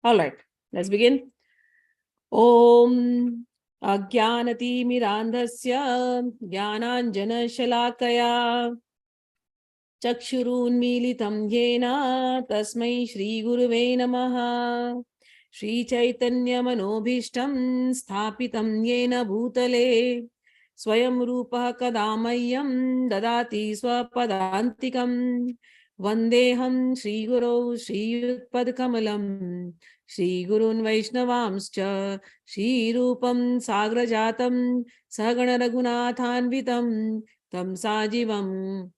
All right, let's begin. Om Ajnanatimirandhasya Jnananjanashalakaya Chakshurunmilitam Yena Tasmai Shri Guruve Namaha Shri Chaitanya Manobhishtam Sthapitam Yena Bhutale Swayam Rupa Kadamayam Dadati Swapadantikam Vandeham Shri Guru Shri Yutpadkamalam Shri Gurun Vaishnavamscha Shri Rupam Sagrajatam Sagana Raghunathanvitam Tam Sajivam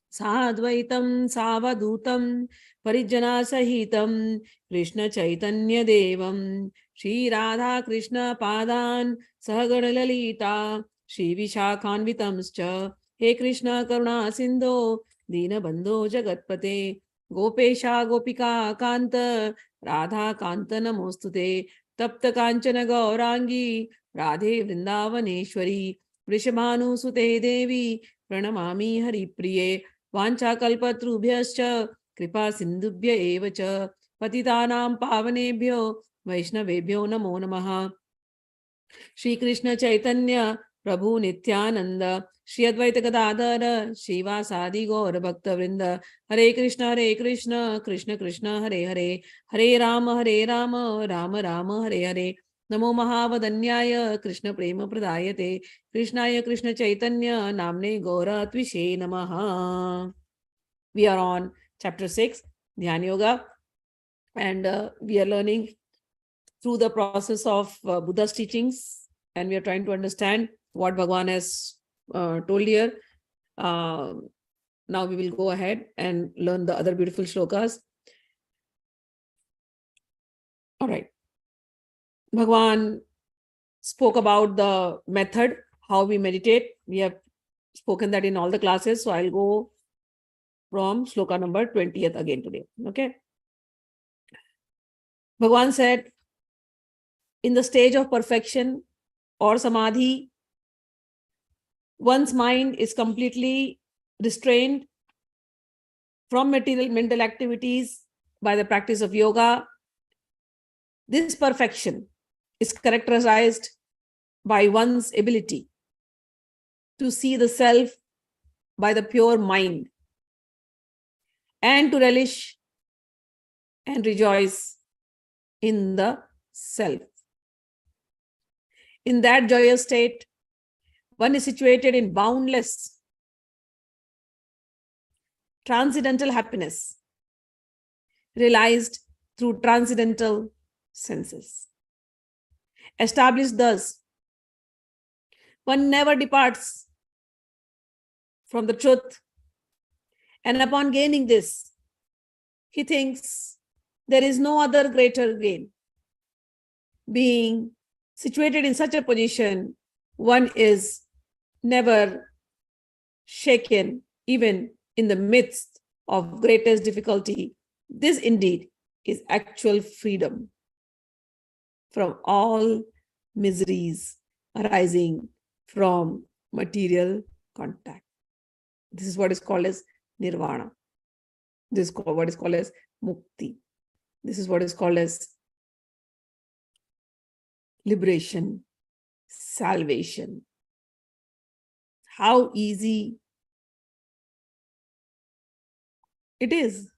Sadvaitam Savadutam Parijana Sahitam Krishna Chaitanya Devam Shri Radha Krishna Padan Sahagana Lalita Shri Vishakhanvitamscha He Krishna Karuna Sindho Dina Bandho Jagatpate Gopesha Gopika Kanta Radha Kanta Namostute Tapta Kanchana Gaurangi Radhe Vrindavaneshwari Vrishabhanu Sute Devi Pranamami Hari Priye Vancha Kalpatrubhyascha Kripa Sindhubhya Evacha Patitanam Pavanebhyo Vaishnavebhyo Namo Namaha Shri Krishna Chaitanya Prabhu Nityananda Shri Advaita Gadadhara Shivasadi Gaura Bhakta Vrinda Hare Krishna Krishna Krishna Hare Hare Hare Rama Rama Rama Hare Hare Namo Mahavadanyaya Krishna Prema Pradayate Krishnaya Krishna Chaitanya Namne Gaura Tvishe Namaha. We are on chapter 6, Dhyana Yoga, and we are learning through the process of Buddha's teachings, and we are trying to understand what Bhagwan has told here. Now we will go ahead and learn the other beautiful shlokas. All right. Bhagwan spoke about the method, how we meditate. We have spoken that in all the classes. So I'll go from shloka number 20th again today. Okay. Bhagwan said, in the stage of perfection or samadhi, one's mind is completely restrained from material mental activities by the practice of yoga. This perfection is characterized by one's ability to see the self by the pure mind and to relish and rejoice in the self. In that joyous state, one is situated in boundless, transcendental happiness, realized through transcendental senses. Established thus, one never departs from the truth, and upon gaining this, he thinks there is no other greater gain. Being situated in such a position, one is never shaken, even in the midst of greatest difficulty. This indeed is actual freedom from all miseries arising from material contact. This is what is called as nirvana. This is what is called as mukti. This is what is called as liberation, salvation. How easy it is.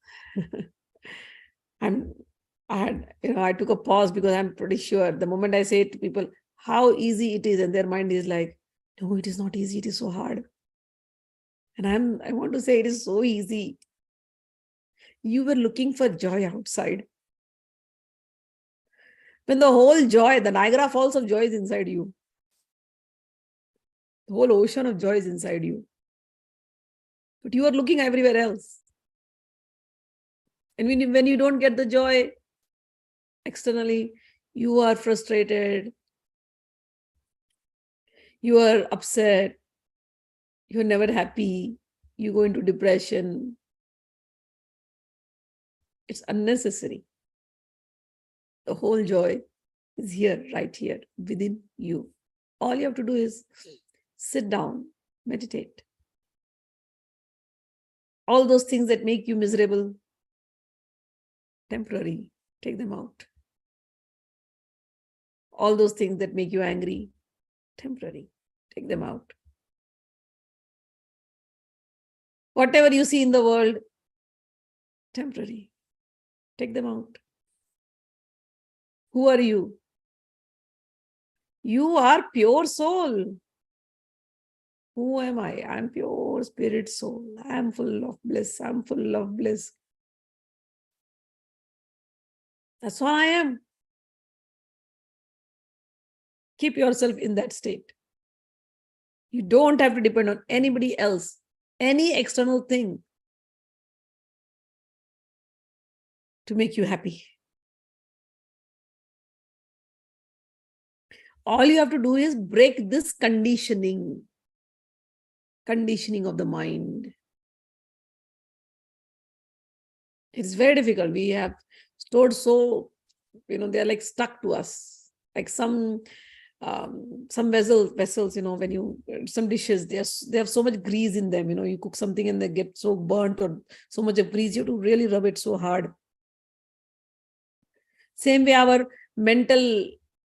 I took a pause because I'm pretty sure the moment I say to people how easy it is, and their mind is like, no, it is not easy, it is so hard. And I want to say it is so easy. You were looking for joy outside. When the whole joy, the Niagara Falls of joy is inside you. The whole ocean of joy is inside you. But you are looking everywhere else. And when you don't get the joy externally, you are frustrated, you are upset, you're never happy, you go into depression. It's unnecessary. The whole joy is here, right here, within you. All you have to do is sit down, meditate. All those things that make you miserable, temporary, take them out. All those things that make you angry, temporary, take them out. Whatever you see in the world, temporary, take them out. Who are you? You are pure soul. Who am I? I'm pure spirit soul. I'm full of bliss. I'm full of bliss. That's what I am. Keep yourself in that state. You don't have to depend on anybody else, any external thing to make you happy. All you have to do is break this conditioning of the mind. It's very difficult. We have stored so, they're like stuck to us. Like some vessels, when you, some dishes, they have so much grease in them. You cook something and they get so burnt or so much of grease, you have to really rub it so hard. Same way our mental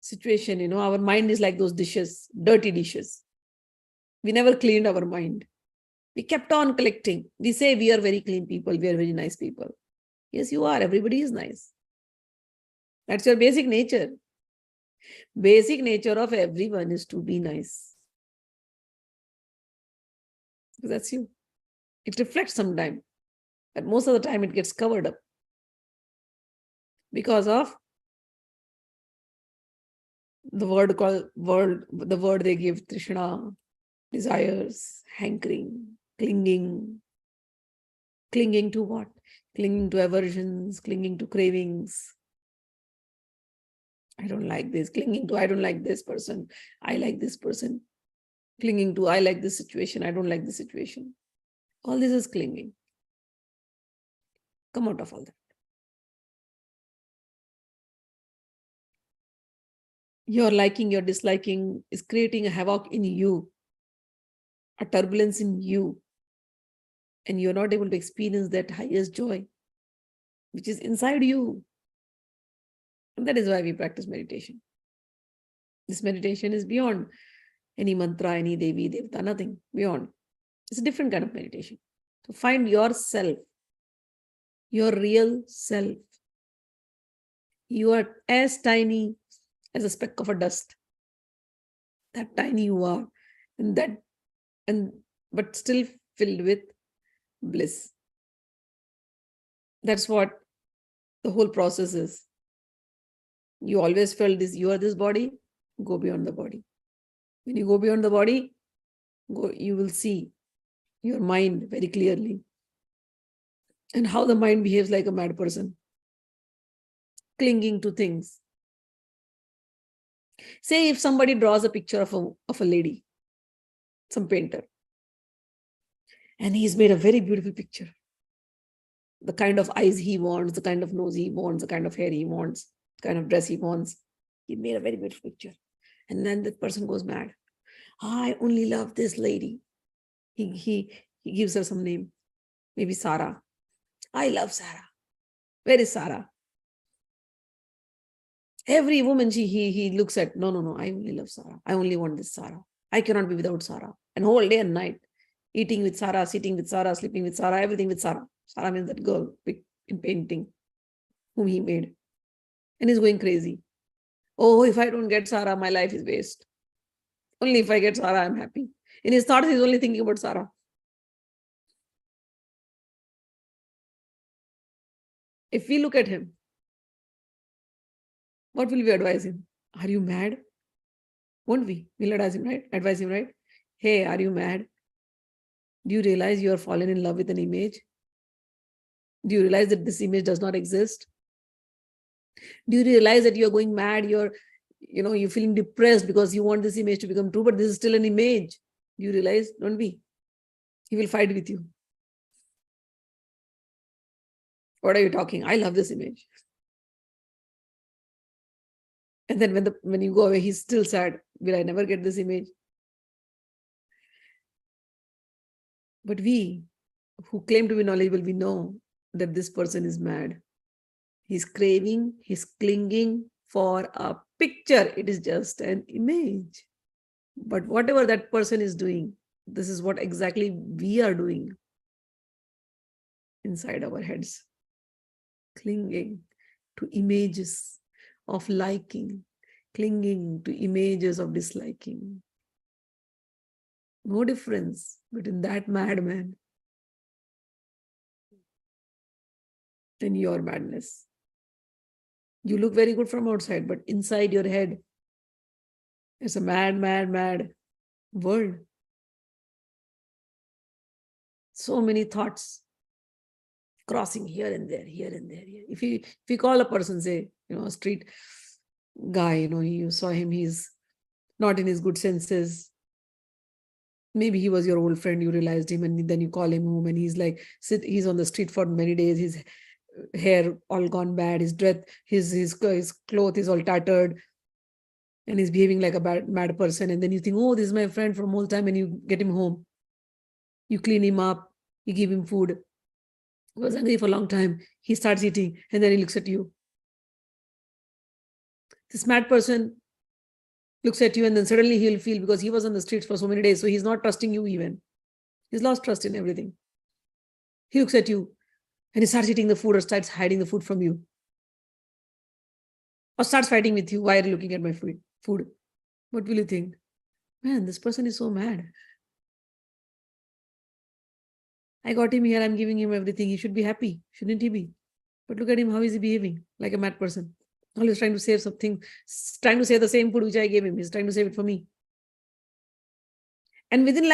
situation, our mind is like those dishes, dirty dishes. We never cleaned our mind. We kept on collecting. We say we are very clean people, we are very nice people. Yes, you are. Everybody is nice. That's your basic nature. Basic nature of everyone is to be nice. That's you. It reflects sometime, but most of the time it gets covered up because of the word they give, Trishna, desires, hankering, clinging. Clinging to what? Clinging to aversions, clinging to cravings. I don't like this. Clinging to, I don't like this person. I like this person. Clinging to, I like this situation. I don't like this situation. All this is clinging. Come out of all that. Your liking, your disliking is creating a havoc in you, a turbulence in you. And you're not able to experience that highest joy, which is inside you. And that is why we practice meditation. This meditation is beyond any mantra, any devi, devata, nothing beyond. It's a different kind of meditation. So find yourself, your real self. You are as tiny as a speck of a dust. That tiny you are, but still filled with bliss. That's what the whole process is. You always felt this, you are this body, go beyond the body. When you go beyond the body, you will see your mind very clearly and how the mind behaves like a mad person, clinging to things. Say if somebody draws a picture of a lady, some painter, and he's made a very beautiful picture. The kind of eyes he wants, the kind of nose he wants, the kind of hair he wants, the kind of dress he wants. He made a very beautiful picture. And then that person goes mad. I only love this lady. He gives her some name. Maybe Sarah. I love Sarah. Where is Sarah? Every woman he looks at, no, I only love Sarah. I only want this Sarah. I cannot be without Sarah. And whole day and night, eating with Sarah, sitting with Sarah, sleeping with Sarah, everything with Sarah. Sarah means that girl in painting whom he made. And he's going crazy. Oh, if I don't get Sarah, my life is waste. Only if I get Sarah, I'm happy. In his thoughts, he's only thinking about Sarah. If we look at him, what will we advise him? Are you mad? Won't we? We'll advise him, right? Hey, are you mad? Do you realize you are fallen in love with an image? Do you realize that this image does not exist? Do you realize that you're going mad? You're feeling depressed because you want this image to become true, but this is still an image. Do you realize? Don't be. He will fight with you. What are you talking? I love this image. And then when you go away, he's still sad. Will I never get this image? But we who claim to be knowledgeable, we know that this person is mad. He's craving, he's clinging for a picture. It is just an image. But whatever that person is doing, this is what exactly we are doing inside our heads. Clinging to images of liking, clinging to images of disliking. No difference between that madman and your madness. You look very good from outside, but inside your head, it's a mad, mad, mad world. So many thoughts crossing here and there, here and there. Here. If you call a person, say, a street guy, you saw him, he's not in his good senses. Maybe he was your old friend, you realized him, and then you call him home, and he's like, he's on the street for many days. His hair all gone bad, his dress, his clothes is all tattered, and he's behaving like a mad person. And then you think, oh, this is my friend from all time, and you get him home. You clean him up, you give him food. He was hungry for a long time. He starts eating, and then he looks at you. This mad person looks at you, and then suddenly he'll feel, because he was on the streets for so many days, so he's not trusting you even. He's lost trust in everything. He looks at you, and he starts eating the food or starts hiding the food from you. Or starts fighting with you. Why are you looking at my food? What will you think? Man, this person is so mad. I got him here, I'm giving him everything. He should be happy, shouldn't he be? But look at him, how is he behaving? Like a mad person. Always trying to save something, trying to save the same food which I gave him. He's trying to save it for me. And within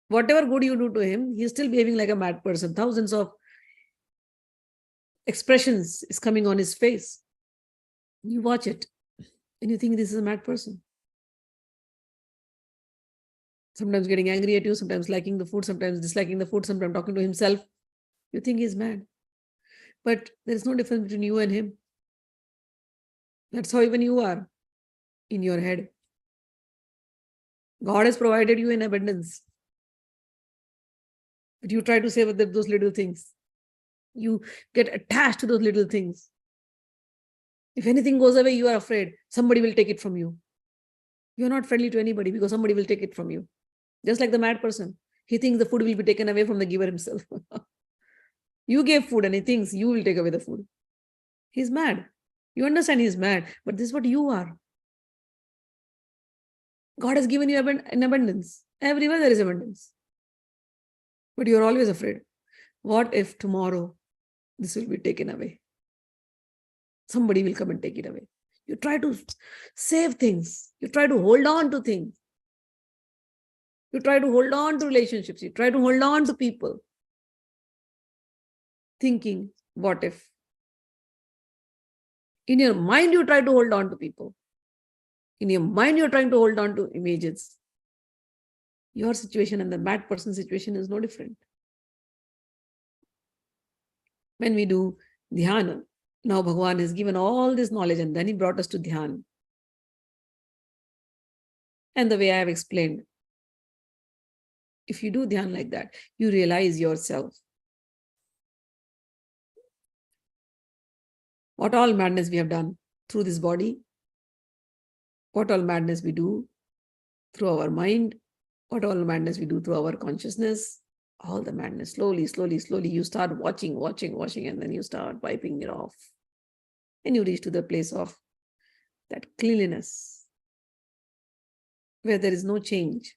whatever good you do to him, he's still behaving like a mad person. Thousands of expressions is coming on his face. You watch it and you think this is a mad person. Sometimes getting angry at you, sometimes liking the food, sometimes disliking the food, sometimes talking to himself. You think he's mad. But there is no difference between you and him. That's how even you are in your head. God has provided you in abundance. But you try to save those little things. You get attached to those little things. If anything goes away, you are afraid somebody will take it from you. You're not friendly to anybody because somebody will take it from you. Just like the mad person. He thinks the food will be taken away from the giver himself. You gave food and he thinks you will take away the food. He's mad. You understand he's mad, but this is what you are. God has given you in abundance. Everywhere there is abundance. But you're always afraid. What if tomorrow this will be taken away? Somebody will come and take it away. You try to save things. You try to hold on to things. You try to hold on to relationships. You try to hold on to people. Thinking, what if? In your mind, you try to hold on to people. In your mind, you're trying to hold on to images. Your situation and the mad person's situation is no different. When we do dhyana, now Bhagwan has given all this knowledge and then he brought us to dhyana. And the way I have explained, if you do dhyana like that, you realize yourself. What all madness we have done through this body, what all madness we do through our mind, what all madness we do through our consciousness, all the madness, slowly, slowly, slowly, you start watching, and then you start wiping it off. And you reach to the place of that cleanliness, where there is no change.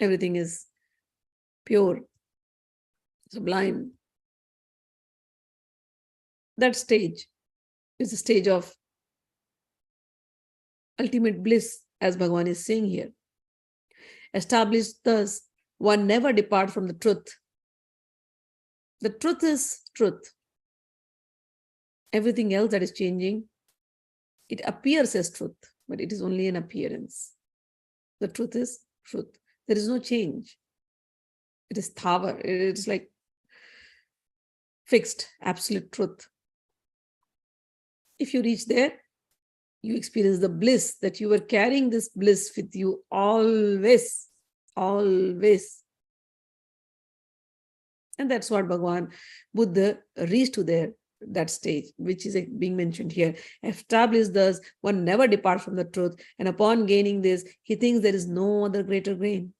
Everything is pure, sublime. That stage is the stage of ultimate bliss, as Bhagwan is saying here. Established thus, one never depart from the truth. The truth is truth. Everything else that is changing, it appears as truth, but it is only an appearance. The truth is truth. There is no change. It is thava. It is like fixed, absolute truth. If you reach there, you experience the bliss that you were carrying this bliss with you always, always. And that's what Bhagwan Buddha reached to that stage, which is being mentioned here. Established thus, one never departs from the truth, and upon gaining this, he thinks there is no other greater gain.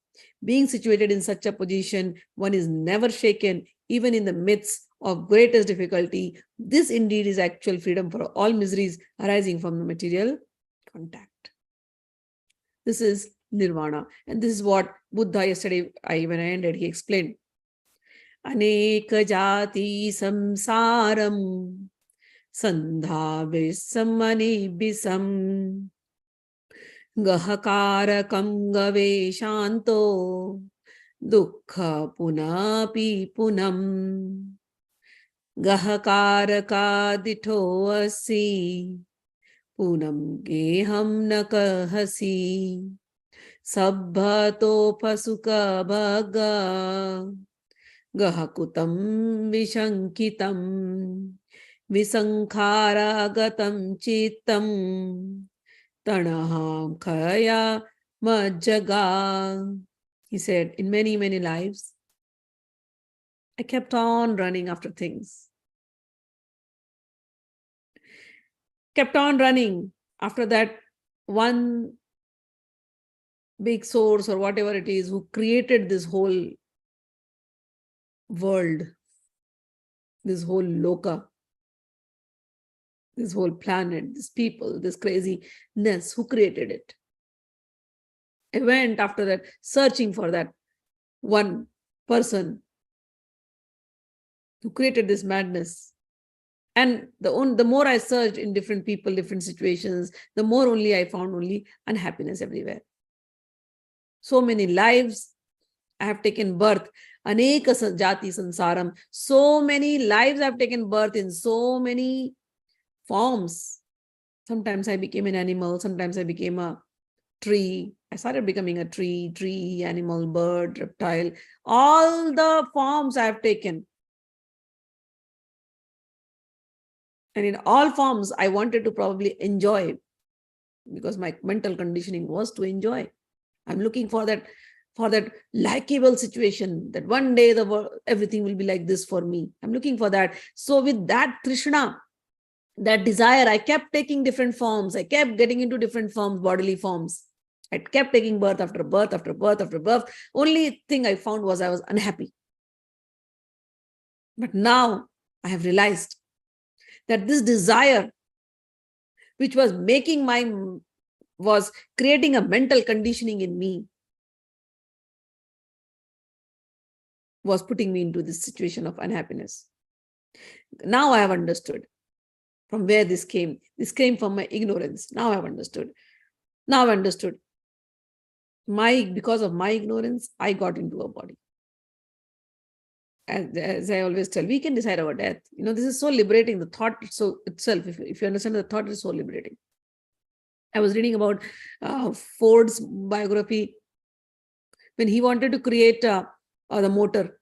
Being situated in such a position, one is never shaken, even in the midst of greatest difficulty. This indeed is actual freedom for all miseries arising from the material contact. This is nirvana. And this is what Buddha yesterday, when I ended, he explained. Anek jati samsaram sandha visamani bisam gahakarakam gaveshanto dukkha punapi punam gahakaraka ditho asi punam geham nakahasi sabbhato pasuka bhaga gahakutam vishankitam visankhāragatam chittam tanaham khaya majjaga. He said, in many, many lives, I kept on running after things. Kept on running after that one big source or whatever it is who created this whole world, this whole loka, this whole planet, this people, this craziness, who created it. I went after that, searching for that one person who created this madness. And the more I searched in different people, different situations, the more only I found only unhappiness everywhere. So many lives I have taken birth. Aneka jati sansaram. So many lives I have taken birth in so many forms. Sometimes I became an animal. Sometimes I became a tree. I started becoming a tree, animal, bird, reptile. All the forms I have taken. And in all forms, I wanted to probably enjoy, because my mental conditioning was to enjoy. I'm looking for that likable situation, that one day everything will be like this for me. I'm looking for that. So with that Trishna, that desire, I kept taking different forms. I kept getting into different forms, bodily forms. I kept taking birth after birth after birth after birth. Only thing I found was I was unhappy. But now I have realized that this desire, which was was creating a mental conditioning in me, was putting me into this situation of unhappiness. Now I have understood from where this came. This came from my ignorance. Now I have understood. Because of my ignorance, I got into a body. As I always tell, we can decide our death. This is so liberating. The thought itself, if you understand, the thought is so liberating. I was reading about Ford's biography. When he wanted to create the motor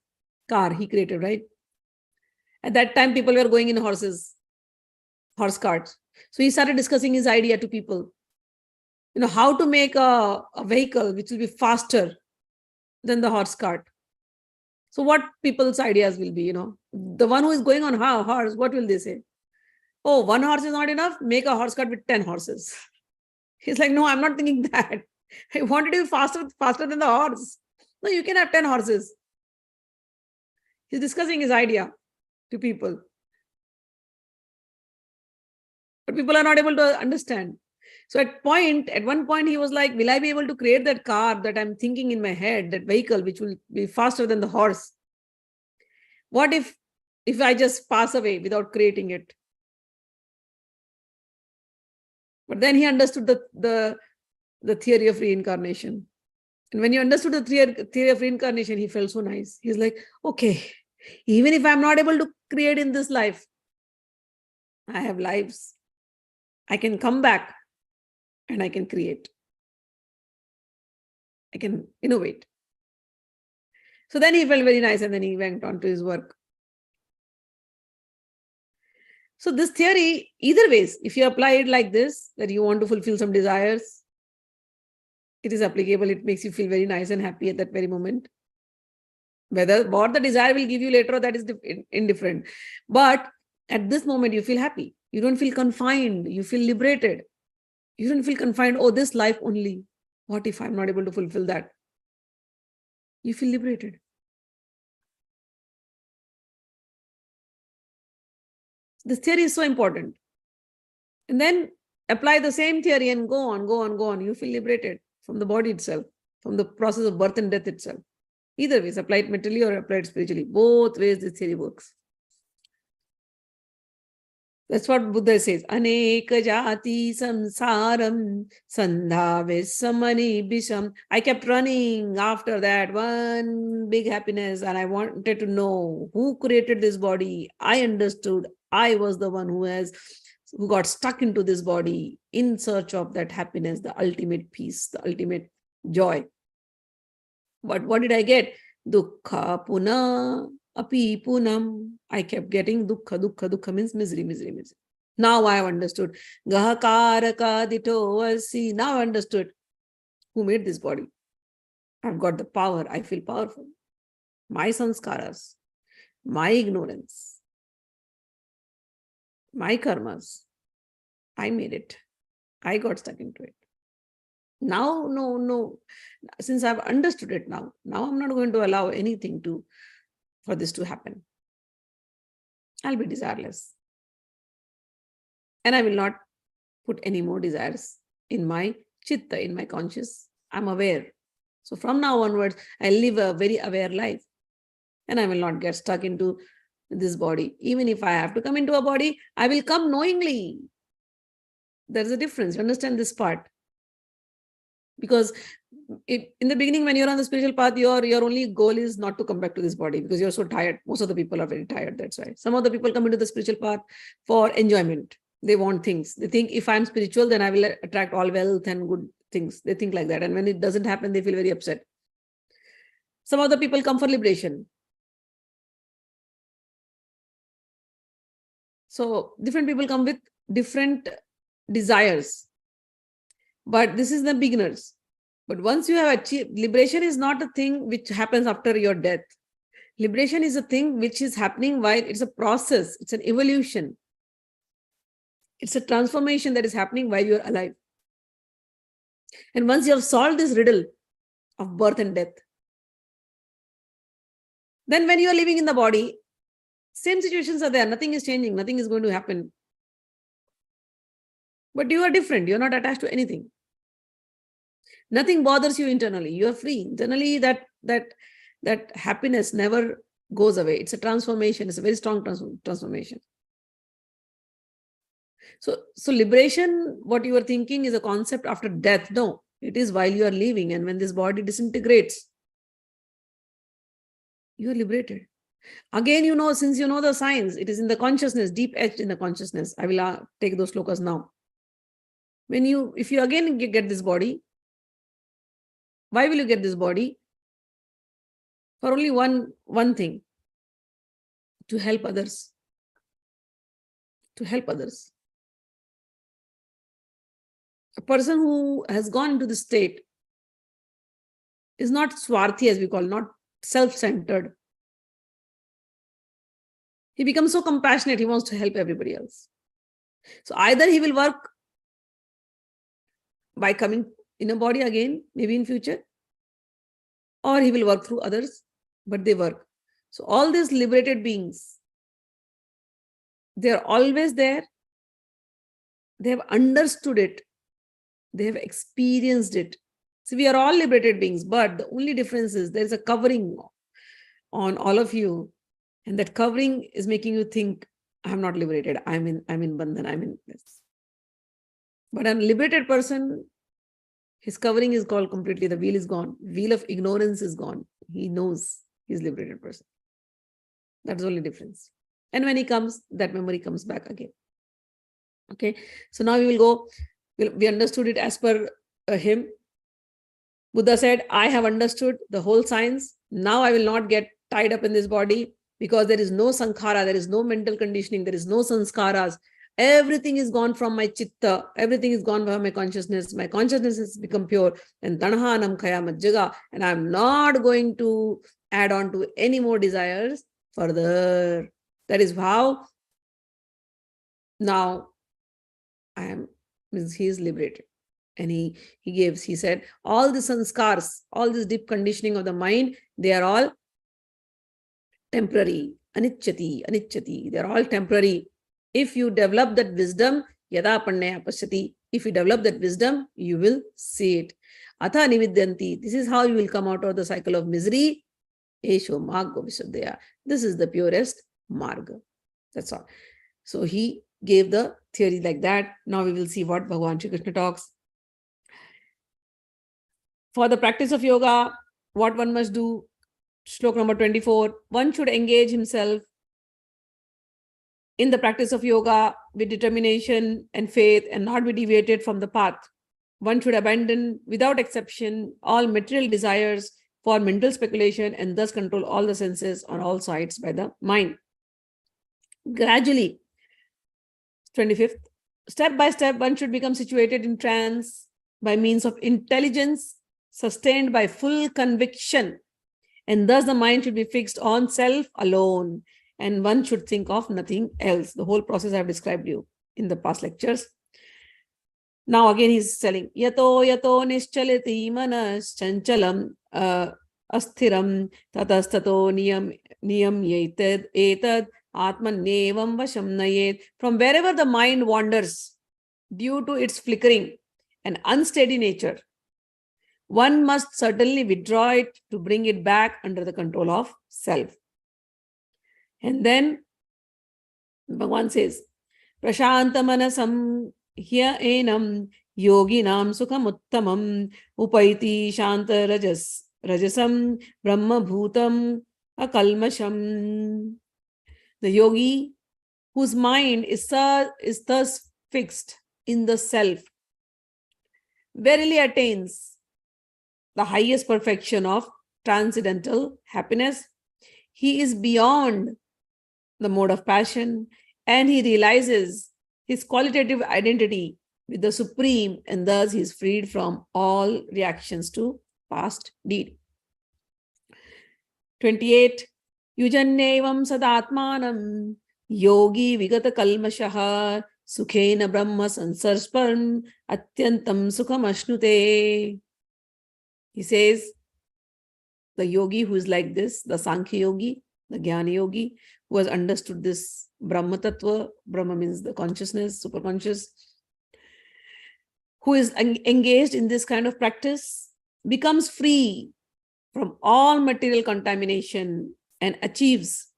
car, he created, right? At that time, people were going in horse carts. So he started discussing his idea to people. How to make a vehicle which will be faster than the horse cart. So what people's ideas will be, the one who is going on horse, what will they say? Oh, one horse is not enough. Make a horse cart with 10 horses. He's like, no, I'm not thinking that. I wanted to be faster than the horse. No, you can have 10 horses. He's discussing his idea to people. But people are not able to understand. So at one point, he was like, will I be able to create that car that I'm thinking in my head, that vehicle, which will be faster than the horse? What if I just pass away without creating it? But then he understood the theory of reincarnation. And when he understood the theory of reincarnation, he felt so nice. He's like, okay, even if I'm not able to create in this life, I have lives. I can come back and I can create. I can innovate. So then he felt very nice, and then he went on to his work. So this theory, either ways, if you apply it like this, that you want to fulfill some desires, it is applicable. It makes you feel very nice and happy at that very moment. Whether what the desire will give you later, that is indifferent. But at this moment, you feel happy. You don't feel confined. You feel liberated. You don't feel confined. Oh, this life only. What if I'm not able to fulfill that? You feel liberated. This theory is so important. And then apply the same theory and go on, go on, go on. You feel liberated from the body itself, from the process of birth and death itself. Either ways, apply it mentally or apply it spiritually. Both ways this theory works. That's what Buddha says. Aneka jati samsaram sandhavesamani bisham. I kept running after that one big happiness, and I wanted to know who created this body. I understood I was the one who got stuck into this body in search of that happiness, the ultimate peace, the ultimate joy. But what did I get? Dukkha puna api punam. I kept getting dukkha. Dukkha means misery, misery, misery. Now I have understood. Gahakaraka dito asi. Now I understood who made this body. I've got the power. I feel powerful. My sanskaras, my ignorance, my karmas, I made it. I got stuck into it. Now, no. Since I've understood it now I'm not going to allow anything for this to happen. I'll be desireless. And I will not put any more desires in my chitta, in my conscious. I'm aware. So from now onwards, I live a very aware life. And I will not get stuck into this body. Even if I have to come into a body, I will come knowingly. There's a difference. You understand this part? Because in the beginning, when you're on the spiritual path, your only goal is not to come back to this body because you're so tired. Most of the people are very tired. That's why. Some of the people come into the spiritual path for enjoyment. They want things. They think if I'm spiritual, then I will attract all wealth and good things. They think like that. And when it doesn't happen, they feel very upset. Some of the people come for liberation. So different people come with different desires. But this is the beginners. But once you have achieved, liberation is not a thing which happens after your death. Liberation is a thing which is happening while it's a process. It's an evolution. It's a transformation that is happening while you're alive. And once you have solved this riddle of birth and death, then when you are living in the body, same situations are there. Nothing is changing. Nothing is going to happen. But you are different. You're not attached to anything. Nothing bothers you internally. You are free. Internally, that happiness never goes away. It's a transformation. It's a very strong transformation. So liberation, what you are thinking is a concept after death. No, it is while you are living, and when this body disintegrates, you are liberated. Again, since you know the science, it is in the consciousness, deep etched in the consciousness. I will take those shlokas now. If you again get this body, why will you get this body? For only one thing, to help others. To help others. A person who has gone into this state is not swarthi, as we call, not self-centered. He becomes so compassionate, he wants to help everybody else. So either he will work by coming in a body again, maybe in future, or he will work through others, but they work. So all these liberated beings, they're always there. They have understood it. They have experienced it. So we are all liberated beings, but the only difference is there's a covering on all of you. And that covering is making you think, I'm not liberated. I'm in bandhan. I'm in this. But a liberated person, his covering is gone completely. The veil is gone. Veil of ignorance is gone. He knows he's a liberated person. That's the only difference. And when he comes, that memory comes back again. Okay. So now we will go. We understood it as per him. Buddha said, I have understood the whole science. Now I will not get tied up in this body because there is no sankhara, there is no mental conditioning, there is no sanskaras. Everything is gone from my chitta. Everything is gone from my consciousness. My consciousness has become pure. And tanhanam khayamat jaga. And I'm not going to add on to any more desires further. That is how now he is liberated. And he said, all the sanskars, all this deep conditioning of the mind, they are all temporary. Aniścharati. They are all temporary. If you develop that wisdom, yada pannaya pasyati. If you develop that wisdom, you will see it. Atha nividyanti. This is how you will come out of the cycle of misery. Esho marga visuddhaya. This is the purest marga. That's all. So he gave the theory like that. Now we will see what Bhagwan Krishna talks. For the practice of yoga, what one must do, Shloka number 24, one should engage himself in the practice of yoga with determination and faith and not be deviated from the path. One should abandon without exception all material desires for mental speculation and thus control all the senses on all sides by the mind. Gradually, 25th, step by step, one should become situated in trance by means of intelligence sustained by full conviction. And thus the mind should be fixed on self alone. And one should think of nothing else. The whole process I have described you in the past lectures. Now again he's telling, yatō niścharati manaśchañchalamasthiram tatastatō niyamyaitadātmanyēva vaśaṃ nayēt. From wherever the mind wanders due to its flickering and unsteady nature, one must certainly withdraw it to bring it back under the control of self. And then Bhagwan says, prashantamanasam enam yoginam sukham uttamam upaiti shanta rajasam brahma bhutam akalmasham. The yogi whose mind is thus fixed in the self verily attains the highest perfection of transcendental happiness. He is beyond the mode of passion and he realizes his qualitative identity with the Supreme, and thus he is freed from all reactions to past deed. 28. Yujannevam sadatmanam yogi vigata kalmashaha sukhena brahma sansarspam atyantam sukham ashnute. He says, the yogi who is like this, the Sankhya Yogi, the Gyan Yogi, who has understood this Brahma Tattva, Brahma means the consciousness, superconscious, who is engaged in this kind of practice, becomes free from all material contamination and achieves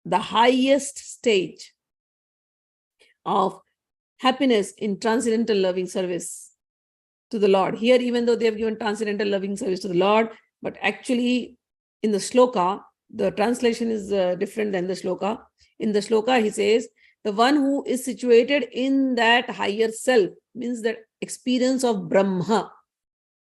the highest stage of happiness in transcendental loving service to the Lord. Here, even though they have given transcendental loving service to the Lord, but actually in the Shloka, the translation is different than the Shloka. In the Shloka, he says, the one who is situated in that higher self, means that experience of Brahma.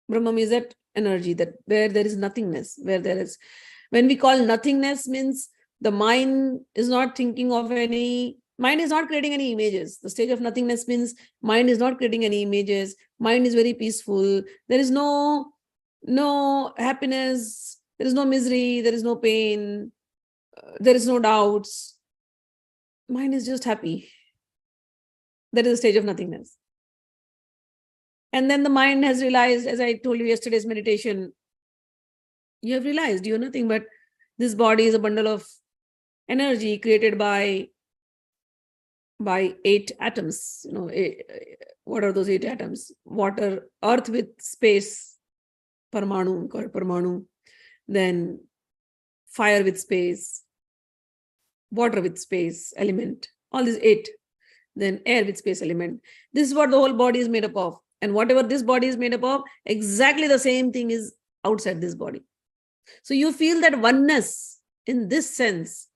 Brahma means that energy, that where there is nothingness, when we call nothingness, means the mind is not thinking of mind is not creating any images. The stage of nothingness means mind is not creating any images. Mind is very peaceful. There is no happiness. There is no misery. There is no pain. There is no doubts. Mind is just happy. That is the stage of nothingness. And then the mind has realized, as I told you yesterday's meditation, you have realized you are nothing but this body is a bundle of energy created by 8 atoms. What are those 8 atoms? Water, earth with space, parmanu, called parmanu. Then fire with space, water with space, element. All these 8. Then air with space, element. This is what the whole body is made up of. And whatever this body is made up of, exactly the same thing is outside this body. So you feel that oneness in this sense.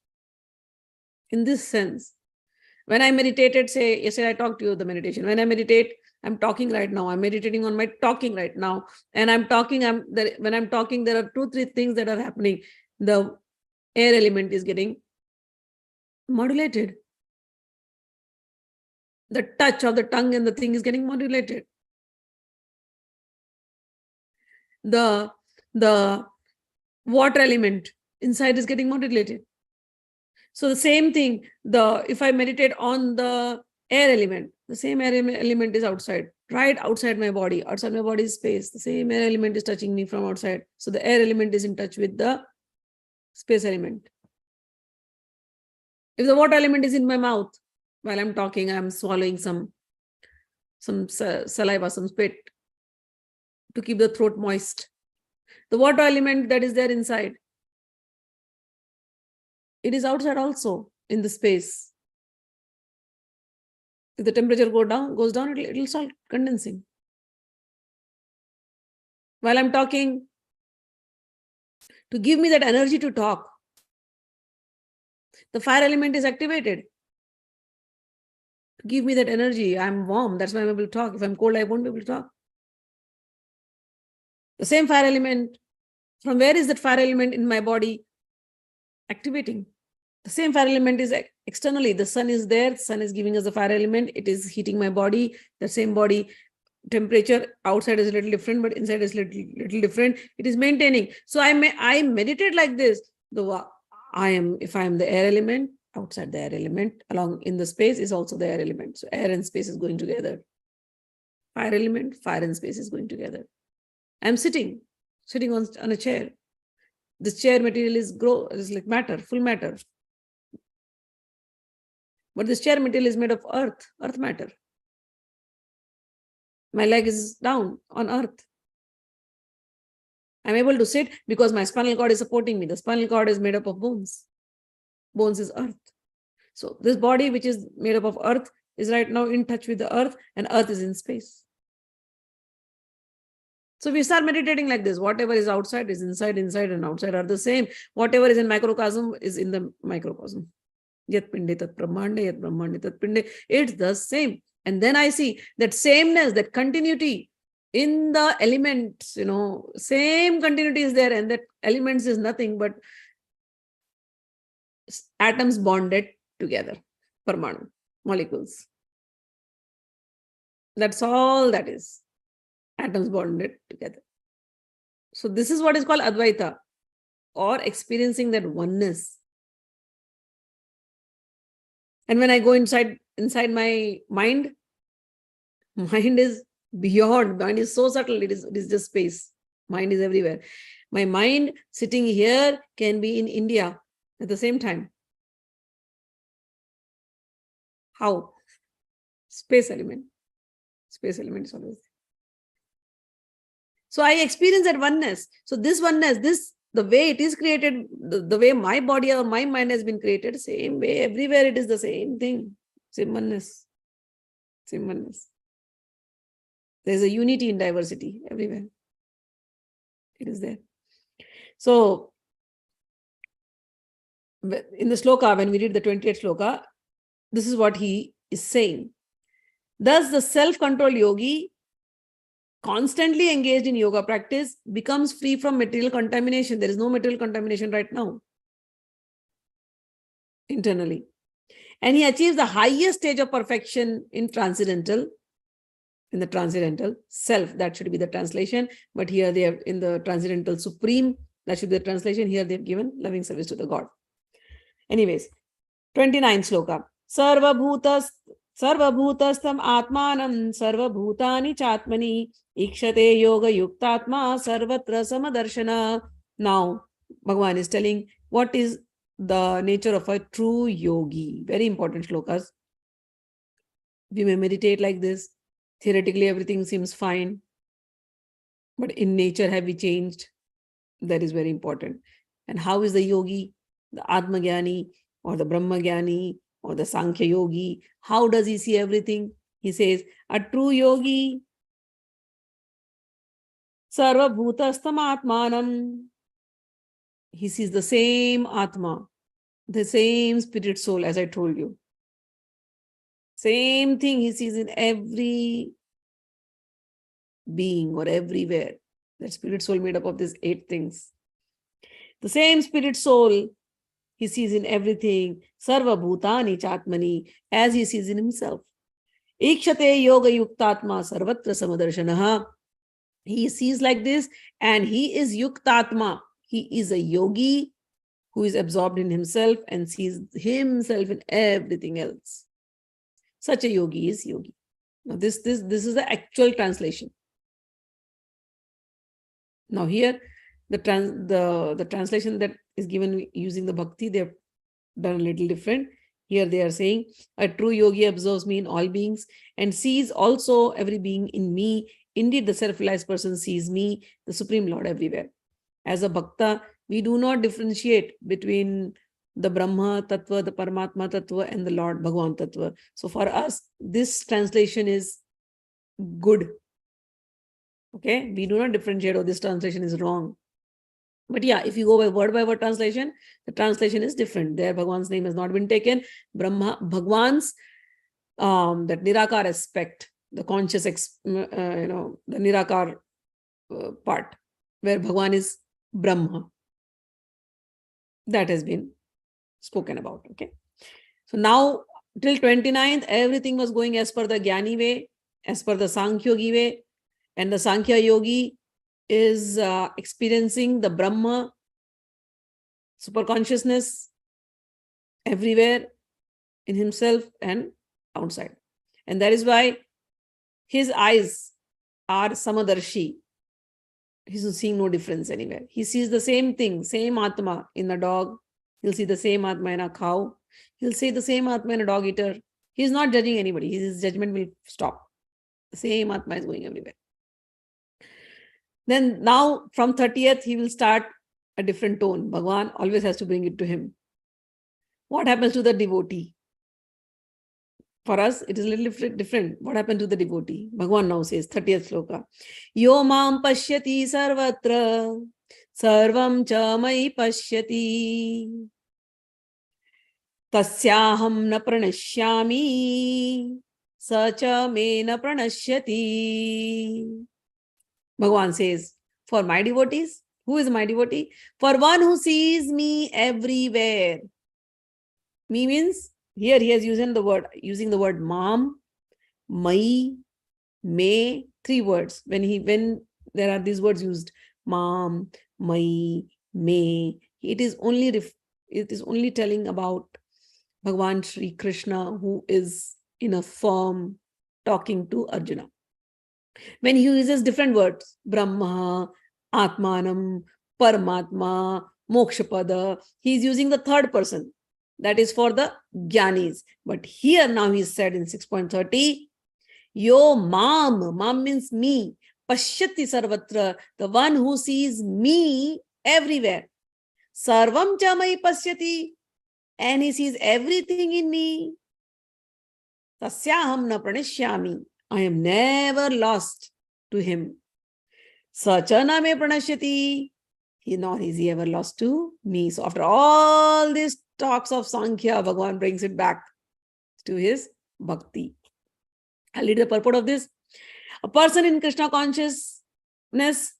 When I meditated, say, yesterday I talked to you the meditation. When I meditate, I'm talking right now. I'm meditating on my talking right now. And I'm talking, when I'm talking, there are 2-3 things that are happening. The air element is getting modulated. The touch of the tongue and the thing is getting modulated. The water element inside is getting modulated. So the same thing, if I meditate on the air element, the same air element is outside, right outside my body. Outside my body is space. The same air element is touching me from outside. So the air element is in touch with the space element. If the water element is in my mouth, while I'm talking, I'm swallowing some saliva, some spit to keep the throat moist. The water element that is there inside, it is outside also in the space. If the temperature goes down, it will start condensing. While I'm talking, to give me that energy to talk, the fire element is activated. To give me that energy, I'm warm, that's why I'm able to talk. If I'm cold, I won't be able to talk. The same fire element, from where is that fire element in my body activating? The same fire element is externally. The sun is there. The sun is giving us the fire element. It is heating my body. The same body temperature outside is a little different, but inside is little different. It is maintaining. So I meditate like this. If I am the air element, outside the air element, along in the space is also the air element. So air and space is going together. Fire element, fire and space is going together. I'm sitting on a chair. This chair material is like matter, full matter. But this chair material is made of earth matter. My leg is down on earth. I'm able to sit because my spinal cord is supporting me. The spinal cord is made up of bones. Bones is earth. So this body, which is made up of earth, is right now in touch with the earth, and earth is in space. So we start meditating like this. Whatever is outside is inside, inside and outside are the same. Whatever is in microcosm is in the microcosm. Yat pinde tat brahmande, yat brahmande tat pinde. It's the same. And then I see that sameness, that continuity in the elements, same continuity is there, and that elements is nothing but atoms bonded together, parmanu, molecules. That's all that is. Atoms bonded together. So this is what is called Advaita, or experiencing that oneness. And when I go inside my mind is beyond. Mind is so subtle. It is just space. Mind is everywhere. My mind sitting here can be in India at the same time. How? Space element. Space element is always there. So I experience that oneness. So this oneness, the way it is created, the way my body or my mind has been created, same way, everywhere it is the same thing. Same oneness. Same oneness. There's a unity in diversity everywhere. It is there. So in the Shloka, when we read the 28th Shloka, this is what he is saying. Thus the self-controlled yogi, constantly engaged in yoga practice, becomes free from material contamination. There is no material contamination right now, internally. And he achieves the highest stage of perfection in the transcendental self. That should be the translation. But here they have, in the transcendental supreme, that should be the translation. Here they have given loving service to the God. Anyways, 29th Shloka. Sarvabhutastam atmanam sarvabhutani chatmani ikshate yoga yuktatma sarvatra samadarshana. Now, Bhagwan is telling what is the nature of a true yogi. Very important shlokas. We may meditate like this. Theoretically, everything seems fine. But in nature, have we changed? That is very important. And how is the yogi, the Atma Gyani or the Brahma Gyani or the Sankhya Yogi? How does he see everything? He says, a true yogi, Sarva Bhutastam Atmanam. He sees the same Atma, the same spirit soul, as I told you. Same thing he sees in every being or everywhere. That spirit soul made up of these 8 things. The same spirit soul he sees in everything. Sarva Bhutani Chatmani, as he sees in himself. Ikshate Yoga Yuktatma Sarvatra Samadarshanaha. He sees like this, and he is Yuktatma. He is a yogi who is absorbed in himself and sees himself in everything else. Such a yogi is yogi. Now this is the actual translation. Now here, the translation that is given using the bhakti, they have done a little different. Here they are saying, a true yogi observes me in all beings and sees also every being in me. Indeed, the self-realized person sees me, the Supreme Lord, everywhere. As a bhakta, we do not differentiate between the Brahma Tattva, the Paramatma Tattva, and the Lord Bhagwan Tattva. So for us, this translation is good. Okay, we do not differentiate, oh, this translation is wrong. But yeah, if you go by word translation, the translation is different. There, Bhagwan's name has not been taken. Bhagwan's that Nirakar aspect, the conscious, the Nirakar part, where Bhagwan is Brahma, that has been spoken about. Okay, so now till 29th, everything was going as per the Gyani way, as per the Sankhya Yogi way, and the Sankhya Yogi is experiencing the Brahma, super consciousness everywhere in himself and outside. And that is why his eyes are samadarshi. He's seeing no difference anywhere. He sees the same thing, same Atma in a dog. He'll see the same Atma in a cow. He'll see the same Atma in a dog eater. He's not judging anybody. His judgment will stop. The same Atma is going everywhere. Then now from 30th, he will start a different tone. Bhagwan always has to bring it to him. What happens to the devotee? For us, it is a little different. What happened to the devotee? Bhagwan now says, 30th Shloka. Yo mam pashyati sarvatra, sarvam cha mai pashyati, tasyaham na pranashyami, sa cha me na pranashyati. Bhagwan says, for my devotees, who is my devotee? For one who sees me everywhere. Me means, here he has using the word mam, mai, me, 3 words. When there are these words used, mam, mai, me, it is only telling about Bhagwan Sri Krishna, who is in a form talking to Arjuna. When he uses different words, Brahma, Atmanam, Paramatma, Mokshapada, he is using the third person. That is for the Gyanis. But here now he said in 6.30, Yo mam, mam means me, pashyati sarvatra, the one who sees me everywhere. Sarvam cha mai pasyati, and he sees everything in me. Tasyaham na pranishyami, I am never lost to him. Sacha na me pranashyati, nor is he ever lost to me. So after all these talks of Sankhya, Bhagwan brings it back to his bhakti. I'll read the purport of this. A person in Krishna consciousness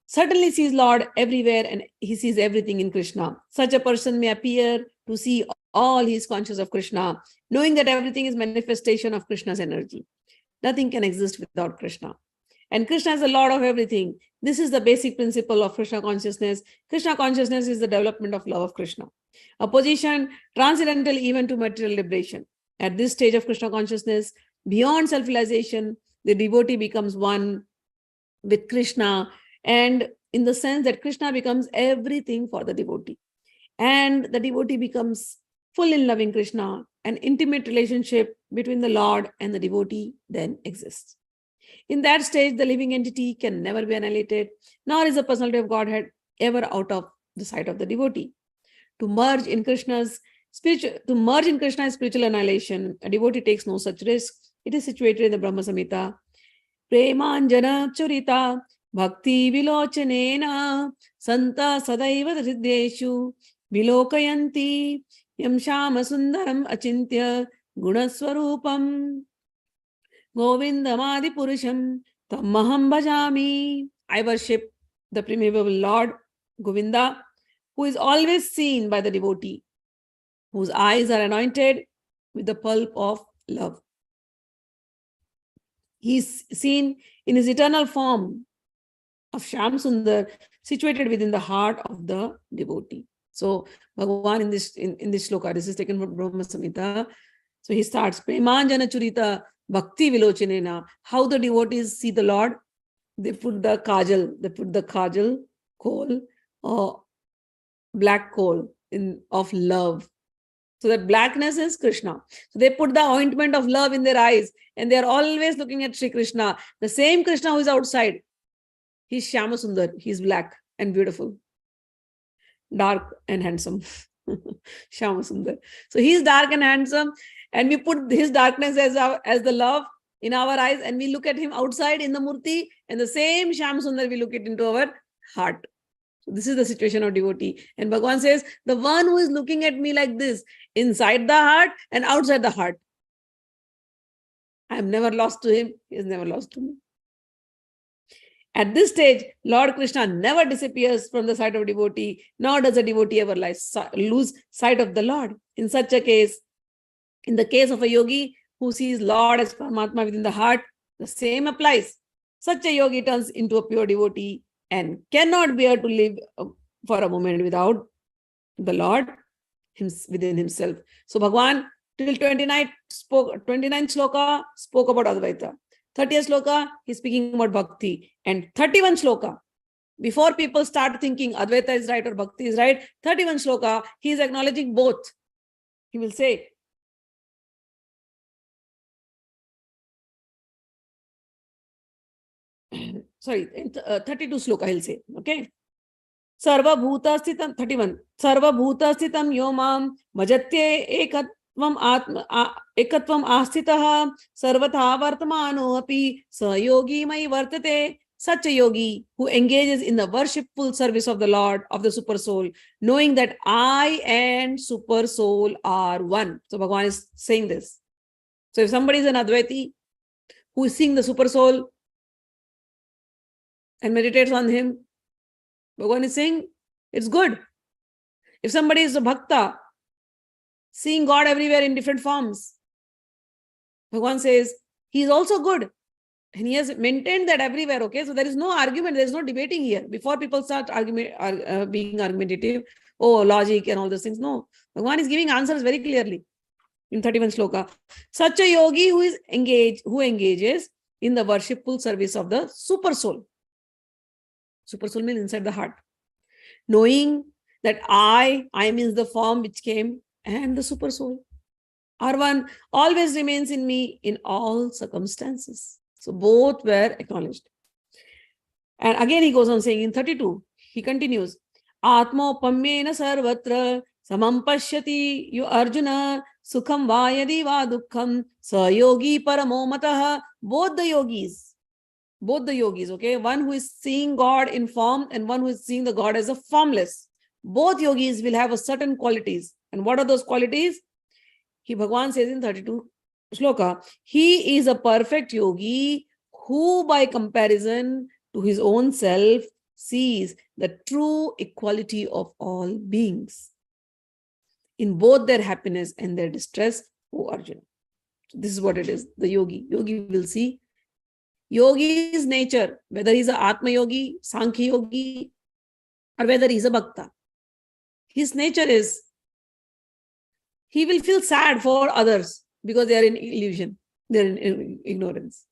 certainly sees Lord everywhere and he sees everything in Krishna. Such a person may appear to see all he is conscious of Krishna, knowing that everything is manifestation of Krishna's energy. Nothing can exist without Krishna. And Krishna is the Lord of everything. This is the basic principle of Krishna consciousness. Krishna consciousness is the development of love of Krishna, a position transcendental even to material liberation. At this stage of Krishna consciousness, beyond self-realization, the devotee becomes one with Krishna, and in the sense that Krishna becomes everything for the devotee. And the devotee becomes full in loving Krishna. An intimate relationship between the Lord and the devotee then exists. In that stage, the living entity can never be annihilated, nor is the personality of Godhead ever out of the sight of the devotee. To merge in Krishna's spiritual annihilation, a devotee takes no such risk. It is situated in the Brahma Samhita. Premanjana churita bhakti vilochanena santa sadaiva hrideshu vilokayanti yam shama sundaram achintya gunaswarupam govindamadi purusham tammaham bhajami. I worship the primeval Lord Govinda, who is always seen by the devotee, whose eyes are anointed with the pulp of love. He is seen in his eternal form of Shyam Sundar, situated within the heart of the devotee. So Bhagavan in this shloka, this is taken from Brahma Samhita. So he starts, Premanjana Churita Bhakti Vilochanena. How the devotees see the Lord? They put the kajal, coal, or black coal of love. So that blackness is Krishna. So they put the ointment of love in their eyes and they are always looking at Sri Krishna. The same Krishna who is outside. He's Shyama Sundar. He's black and beautiful. Dark and handsome. Shyama Sundar. So he's dark and handsome. And we put his darkness as the love in our eyes. And we look at him outside in the murti. And the same Shyama Sundar we look it into our heart. So this is the situation of devotee. And Bhagavan says, the one who is looking at me like this, inside the heart and outside the heart, I am never lost to him. He is never lost to me. At this stage, Lord Krishna never disappears from the sight of devotee, nor does a devotee ever lose sight of the Lord. In such a case, in the case of a yogi who sees Lord as Paramatma within the heart, the same applies. Such a yogi turns into a pure devotee and cannot bear to live for a moment without the Lord within himself. So Bhagwan till 29th shloka spoke about Advaita. 30th shloka, he's speaking about bhakti. And 31 shloka, before people start thinking Advaita is right or bhakti is right, 31 shloka, he is acknowledging both. He will say, sorry, 32 shloka he'll say, okay. Sarva bhuta sthitam, 31. Sarva bhuta sthitam yomam majatye ekatvam asthitaha sarvatha vartamano api sayogi mai vartate. Such a yogi who engages in the worshipful service of the Lord of the super soul, knowing that I and super soul are one. So Bhagavan is saying this. So if somebody is an Advaiti who is seeing the super soul and meditates on him, Bhagavan is saying it's good. If somebody is a bhakta, seeing God everywhere in different forms, Bhagavan says he is also good. And he has maintained that everywhere, okay? So there is no argument, there is no debating here. Before people start being argumentative, logic and all those things. No, Bhagavan is giving answers very clearly in 31 shloka. Such a yogi who engages in the worshipful service of the super soul. Super soul means inside the heart. Knowing that I means the form which came, and the super soul are one, always remains in me in all circumstances. So both were acknowledged. And again he goes on saying in 32, he continues, Atmopamyena sarvatra samam pashyati yu Arjuna sukham vayadi va dukkham sa yogi paramo mataha. Both the yogis, okay, one who is seeing God in form and one who is seeing the God as a formless. Both yogis will have a certain qualities. And what are those qualities? Bhagavan says in 32 shloka, he is a perfect yogi who by comparison to his own self sees the true equality of all beings in both their happiness and their distress, O Arjuna. So this is what it is, the yogi. Yogi will see yogi's nature, whether he's an Atma Yogi, Sankhya Yogi, or whether he's a Bhakta. His nature is, he will feel sad for others because they are in illusion, they are in ignorance.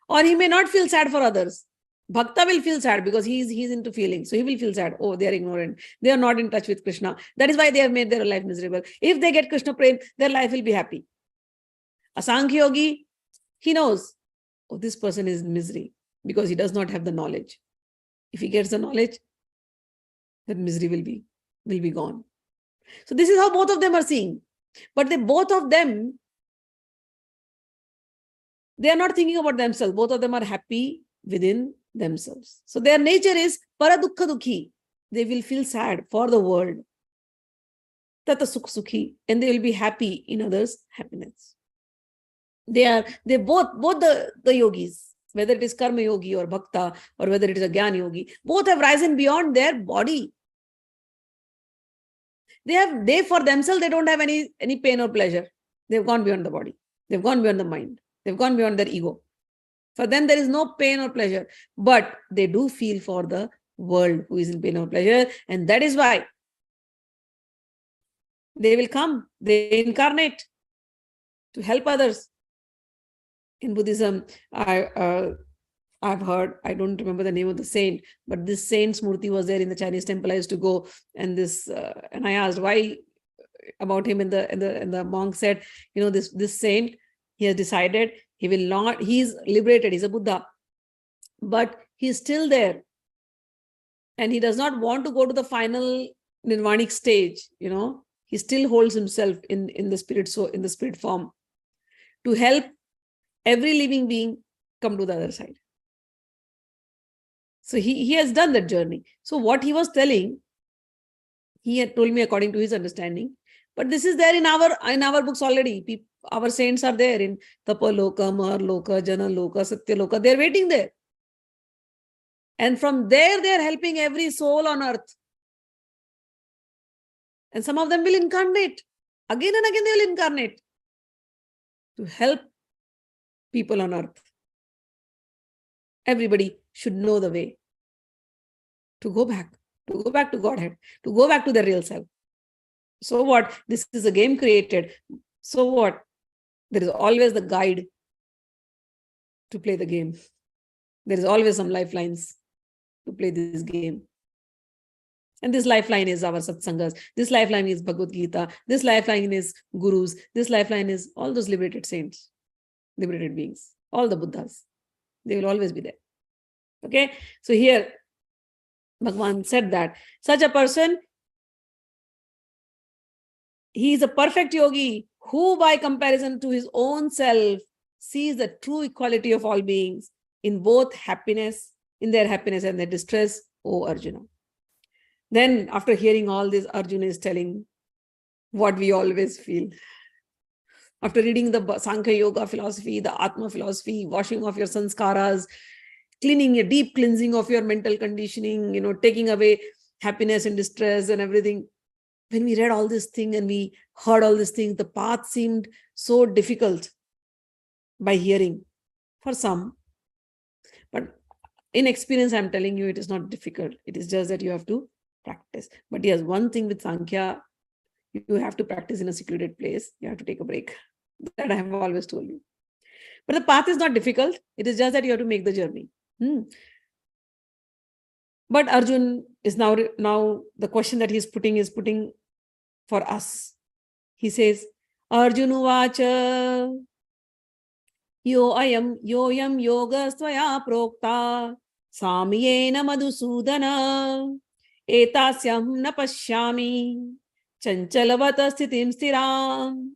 Or he may not feel sad for others. Bhakta will feel sad because he's into feelings. So he will feel sad. Oh, they are ignorant. They are not in touch with Krishna. That is why they have made their life miserable. If they get Krishna prem, their life will be happy. A Sankhya Yogi, he knows, oh, this person is in misery because he does not have the knowledge. If he gets the knowledge, that misery will be gone. So this is how both of them are seeing. But both of them, they are not thinking about themselves. Both of them are happy within themselves. So their nature is paradukha dukhi. They will feel sad for the world. Tata sukhi. And they will be happy in others' happiness. They both the yogis, whether it is karma yogi or bhakta or whether it is a Gyan yogi, both have risen beyond their body. They for themselves, they don't have any pain or pleasure. They've gone beyond the body. They've gone beyond the mind. They've gone beyond their ego. For them, there is no pain or pleasure, but they do feel for the world who is in pain or pleasure. And that is why they will come, they incarnate to help others. In Buddhism, I've heard, I don't remember the name of the saint, but this saint's murti was there in the Chinese temple I used to go, and and I asked why about him, and the monk said, this saint, he has decided he will not, he's liberated, he's a Buddha, but he's still there, and he does not want to go to the final nirvanic stage. He still holds himself in the spirit, so in the spirit form, to help every living being come to the other side. So he has done that journey. So what he was telling, he had told me according to his understanding, but this is there in our books already. Our saints are there in Tapaloka, Marloka, Janaloka, Satyaloka. They're waiting there. And from there, they're helping every soul on earth. And some of them will incarnate. Again and again, they will incarnate to help people on earth. Everybody should know the way to go back to Godhead, to go back to the real self. So what? This is a game created. So what? There is always the guide to play the game. There is always some lifelines to play this game. And this lifeline is our satsangas. This lifeline is Bhagavad Gita. This lifeline is gurus. This lifeline is all those liberated saints, liberated beings, all the Buddhas. They will always be there. Okay? So here, Bhagwan said that such a person, he is a perfect yogi who, by comparison to his own self, sees the true equality of all beings in both happiness, in their happiness and their distress, O Arjuna. Then, after hearing all this, Arjuna is telling what we always feel. After reading the Sankhya Yoga philosophy, the Atma philosophy, washing off your sanskaras, cleaning a deep cleansing of your mental conditioning, taking away happiness and distress and everything. When we read all this thing and we heard all these things, the path seemed so difficult by hearing for some. But in experience, I'm telling you, it is not difficult. It is just that you have to practice. But yes, one thing with Sankhya, you have to practice in a secluded place. You have to take a break. That I have always told you. But the path is not difficult. It is just that you have to make the journey. But Arjun is now the question that he's putting for us. He says, Arjuna vacha yoyam yoga svaya prokta samyena madhusudana etasyam na pashyami chanchalavata sthitim sthiram.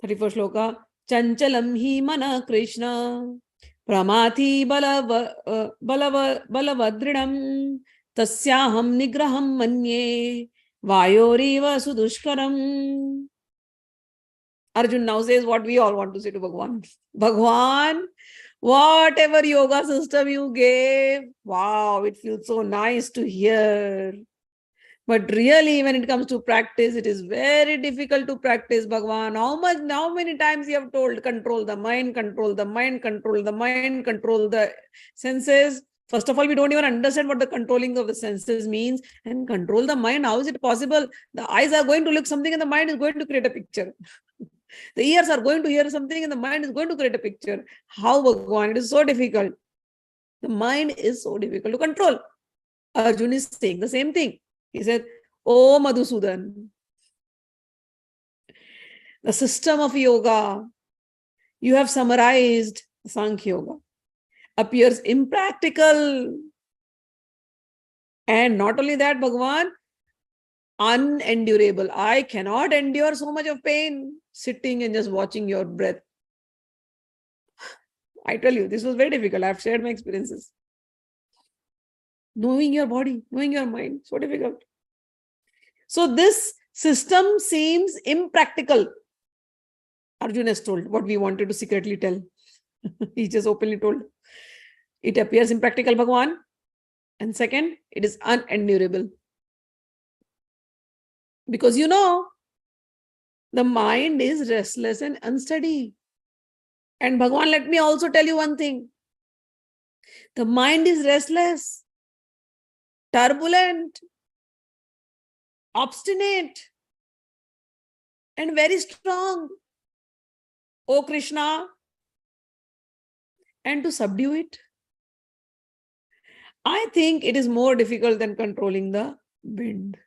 34th shloka. Chanchalam hi mana Krishna Pramati balavadridam tasyaham nigraham manye vayoriva sudushkaram. Arjun now says what we all want to say to Bhagwan. Bhagwan, whatever yoga system you gave, wow, it feels so nice to hear. But really, when it comes to practice, it is very difficult to practice, Bhagwan. How many times you have told, control the mind, control the mind, control the mind, control the senses. First of all, we don't even understand what the controlling of the senses means. And control the mind, how is it possible? The eyes are going to look something and the mind is going to create a picture. The ears are going to hear something and the mind is going to create a picture. How, Bhagwan? It is so difficult. The mind is so difficult to control. Arjuna is saying the same thing. He said, Oh Madhusudan, the system of yoga you have summarized, Sankhya Yoga, appears impractical. And not only that, Bhagwan, unendurable. I cannot endure so much of pain sitting and just watching your breath. I tell you, this was very difficult. I've shared my experiences. Knowing your body, knowing your mind, so difficult. So this system seems impractical. Arjuna has told what we wanted to secretly tell. He just openly told. It appears impractical, Bhagwan. And second, it is unendurable. Because the mind is restless and unsteady. And Bhagwan, let me also tell you one thing. The mind is restless, turbulent, obstinate, and very strong. O Krishna, and to subdue it, I think it is more difficult than controlling the wind.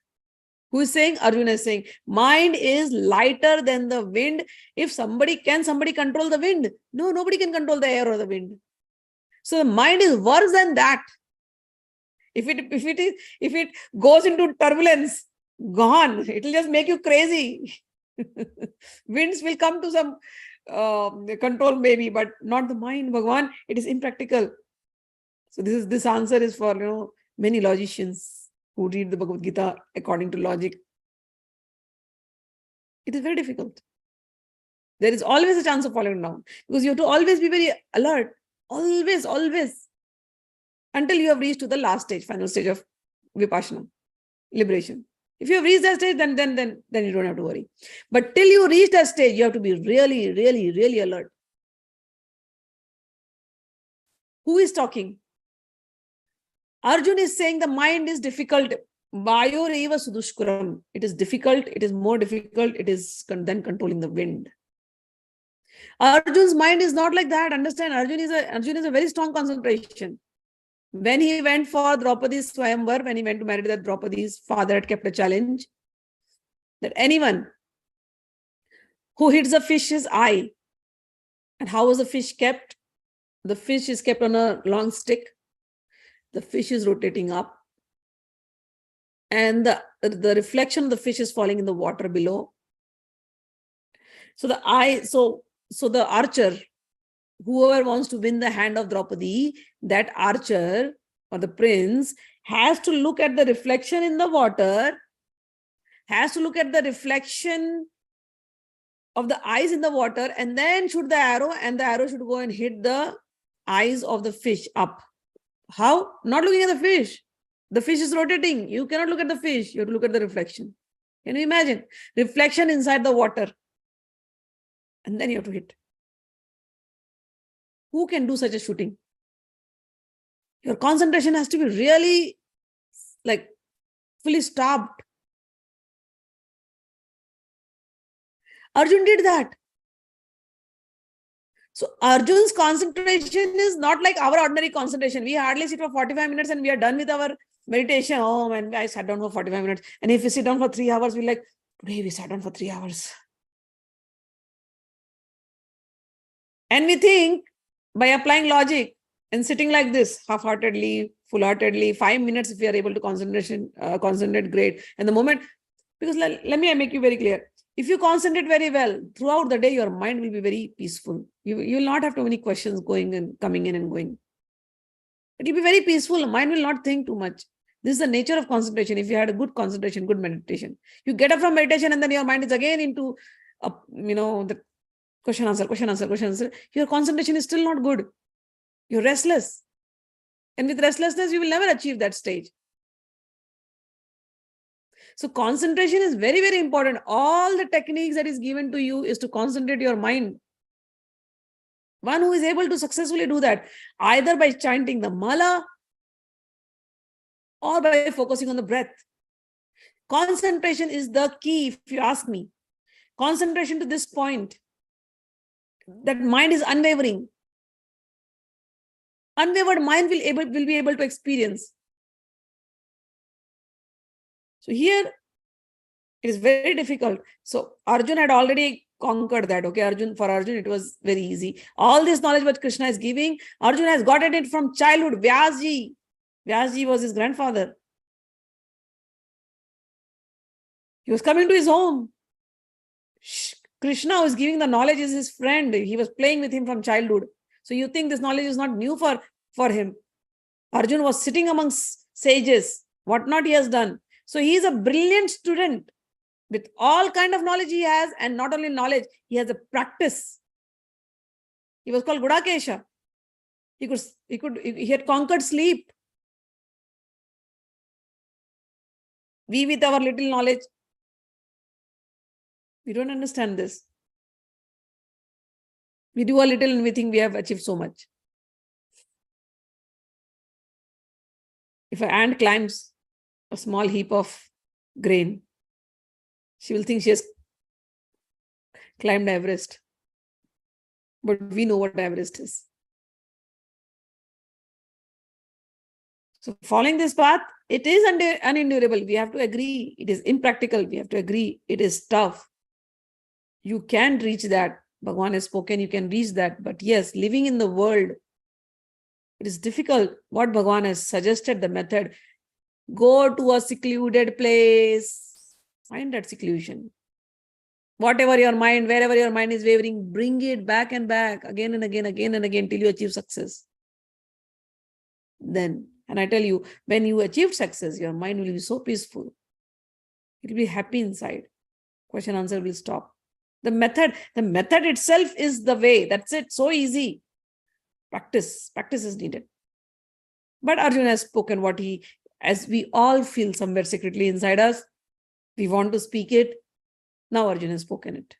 Who is saying? Arjuna is saying, mind is lighter than the wind. If somebody control the wind? No, nobody can control the air or the wind. So the mind is worse than that. If it goes into turbulence, gone. It will just make you crazy. Winds will come to some control maybe, but not the mind, Bhagwan. It is impractical. So this answer is for many logicians who read the Bhagavad Gita according to logic. It is very difficult. There is always a chance of falling down because you have to always be very alert. Always, always. Until you have reached to the last stage, final stage of vipassana, liberation. If you have reached that stage, then you don't have to worry. But till you reach that stage, you have to be really, really, really alert. Who is talking? Arjuna is saying the mind is difficult. Vayoreva sudushkuram. It is difficult. It is more difficult. It is than controlling the wind. Arjuna's mind is not like that. Understand? Arjuna is a very strong concentration. When he went for Draupadi's Swayamvar, when he went to marry that Draupadi's father had kept a challenge that anyone who hits a fish's eye, and how was the fish kept? The fish is kept on a long stick. The fish is rotating up. And the reflection of the fish is falling in the water below. So the archer, whoever wants to win the hand of Draupadi, that archer or the prince has to look at the reflection in the water, has to look at the reflection of the eyes in the water, and then shoot the arrow, and the arrow should go and hit the eyes of the fish up. How? Not looking at the fish. The fish is rotating. You cannot look at the fish. You have to look at the reflection. Can you imagine? Reflection inside the water. And then you have to hit. Who can do such a shooting? Your concentration has to be really fully stopped. Arjuna did that. So Arjuna's concentration is not like our ordinary concentration. We hardly sit for 45 minutes and we are done with our meditation. Oh man, I sat down for 45 minutes. And if we sit down for 3 hours, we're like, today we sat down for 3 hours. And we think by applying logic and sitting like this, half-heartedly, full-heartedly, 5 minutes if we are able to concentrate, great. And the moment, because let me make you very clear. If you concentrate very well, throughout the day, your mind will be very peaceful. You will not have too many questions going and coming in and going. It will be very peaceful. Mind will not think too much. This is the nature of concentration. If you had a good concentration, good meditation, you get up from meditation and then your mind is again into, the question, answer. Your concentration is still not good. You're restless. And with restlessness, you will never achieve that stage. So concentration is very, very important. All the techniques that is given to you is to concentrate your mind. One who is able to successfully do that, either by chanting the mala or by focusing on the breath. Concentration is the key, if you ask me. Concentration to this point, that mind is unwavering. Unwavered mind will be able to experience. So here, it is very difficult. So Arjuna had already conquered that. Okay, for Arjuna, it was very easy. All this knowledge what Krishna is giving, Arjuna has gotten it from childhood. Vyasji was his grandfather. He was coming to his home. Krishna who is giving the knowledge is his friend. He was playing with him from childhood. So you think this knowledge is not new for him. Arjuna was sitting amongst sages. What not he has done. So he is a brilliant student with all kind of knowledge he has, and not only knowledge, he has a practice. He was called Gudakesha. He had conquered sleep. We with our little knowledge, we don't understand this. We do a little and we think we have achieved so much. If an ant climbs a small heap of grain, she will think she has climbed Everest. But we know what Everest is. So following this path, it is unendurable. We have to agree. It is impractical. We have to agree. It is tough. You can reach that. Bhagwan has spoken, you can reach that. But yes, living in the world, it is difficult. What Bhagwan has suggested, the method, go to a secluded place. Find that seclusion. Whatever your mind, wherever your mind is wavering, bring it back and back, again and again, till you achieve success. Then, and I tell you, when you achieve success, your mind will be so peaceful. It will be happy inside. Question answer will stop. The method itself is the way. That's it. So easy. Practice is needed. But Arjuna has spoken what he, as we all feel somewhere secretly inside us, we want to speak it. Now Arjuna has spoken it,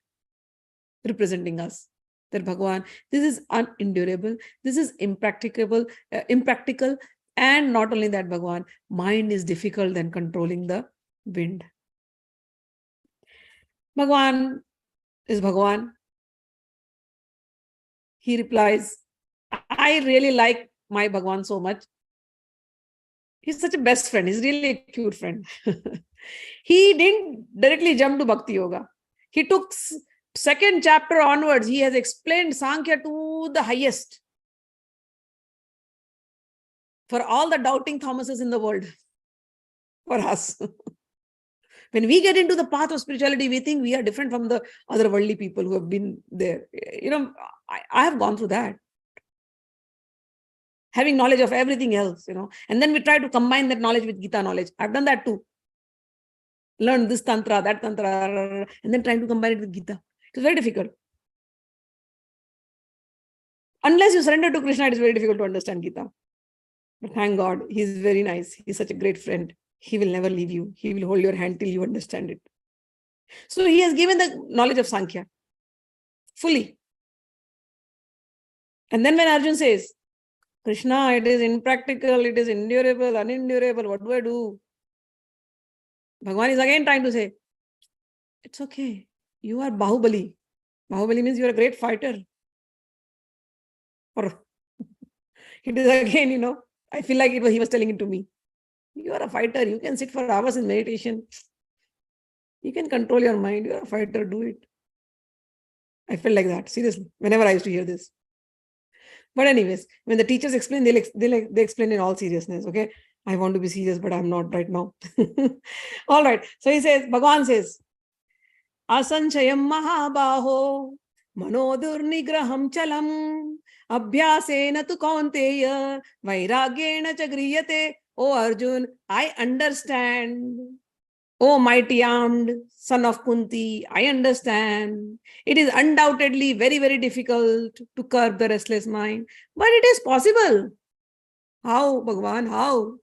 representing us. That Bhagwan, this is unendurable, this is impractical, and not only that, Bhagwan, mind is difficult than controlling the wind. Bhagwan is Bhagwan. He replies, I really like my Bhagwan so much. He's such a best friend. He's really a cute friend. He didn't directly jump to Bhakti Yoga. He took second chapter onwards. He has explained Sankhya to the highest. For all the doubting Thomases in the world. For us. When we get into the path of spirituality, we think we are different from the other worldly people who have been there. I have gone through that. Having knowledge of everything else, and then we try to combine that knowledge with Gita knowledge. I've done that too. Learn this tantra, that tantra, and then trying to combine it with Gita. It's very difficult. Unless you surrender to Krishna, it is very difficult to understand Gita. But thank God, he's very nice. He's such a great friend. He will never leave you. He will hold your hand till you understand it. So he has given the knowledge of Sankhya fully. And then when Arjuna says, Krishna, it is impractical, it is endurable, unendurable, what do I do? Bhagwan is again trying to say, it's okay. You are Bahubali. Bahubali means you are a great fighter. Or it is again, I feel like he was telling it to me. You are a fighter. You can sit for hours in meditation. You can control your mind. You are a fighter. Do it. I felt like that, seriously, whenever I used to hear this. But anyways, when the teachers explain, they explain in all seriousness, okay? I want to be serious, but I'm not right now. All right. So he says, Bhagwan says, Asanchayam mahabaho manodurnigraham chalam abhyasena tu kaunteya vairagena cha griyate. Oh Arjun, I understand. Oh mighty armed son of Kunti, I understand. It is undoubtedly very, very difficult to curb the restless mind, but it is possible. How, Bhagwan? How?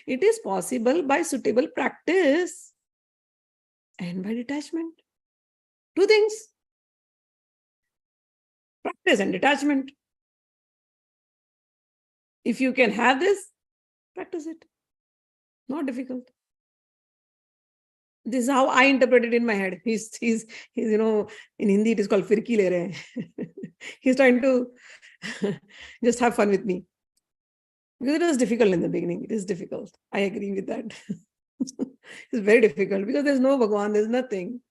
It is possible by suitable practice and by detachment. Two things. Practice and detachment. If you can have this, practice it. Not difficult. This is how I interpret it in my head. He's in Hindi it is called firki le rahe. He's trying to just have fun with me. Because it was difficult in the beginning. It is difficult. I agree with that. It's very difficult because there's no Bhagwan, there's nothing.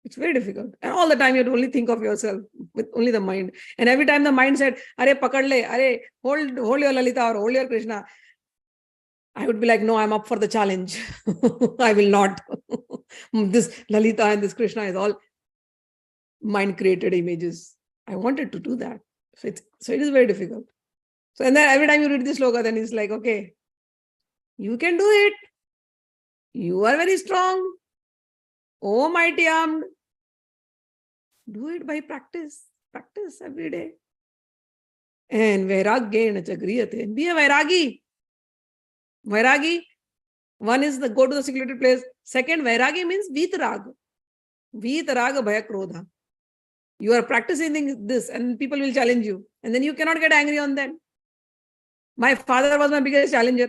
It's very difficult. And all the time you have to only think of yourself with only the mind. And every time the mind said, Are pakad le, are hold your Lalita or hold your Krishna, I would be like, no, I'm up for the challenge. I will not. This Lalita and this Krishna is all mind-created images. I wanted to do that. So it is very difficult. So and then every time you read this Shloka, then it's like, okay, you can do it. You are very strong. Oh, mighty armed. Do it by practice. Practice every day. And vairagyena cha griyate. Be a vairagi. Vairagi, one is go to the secluded place. Second, vairagi means vitarag. Vitaraga bhaya krodha. You are practicing this and people will challenge you. And then you cannot get angry on them. My father was my biggest challenger.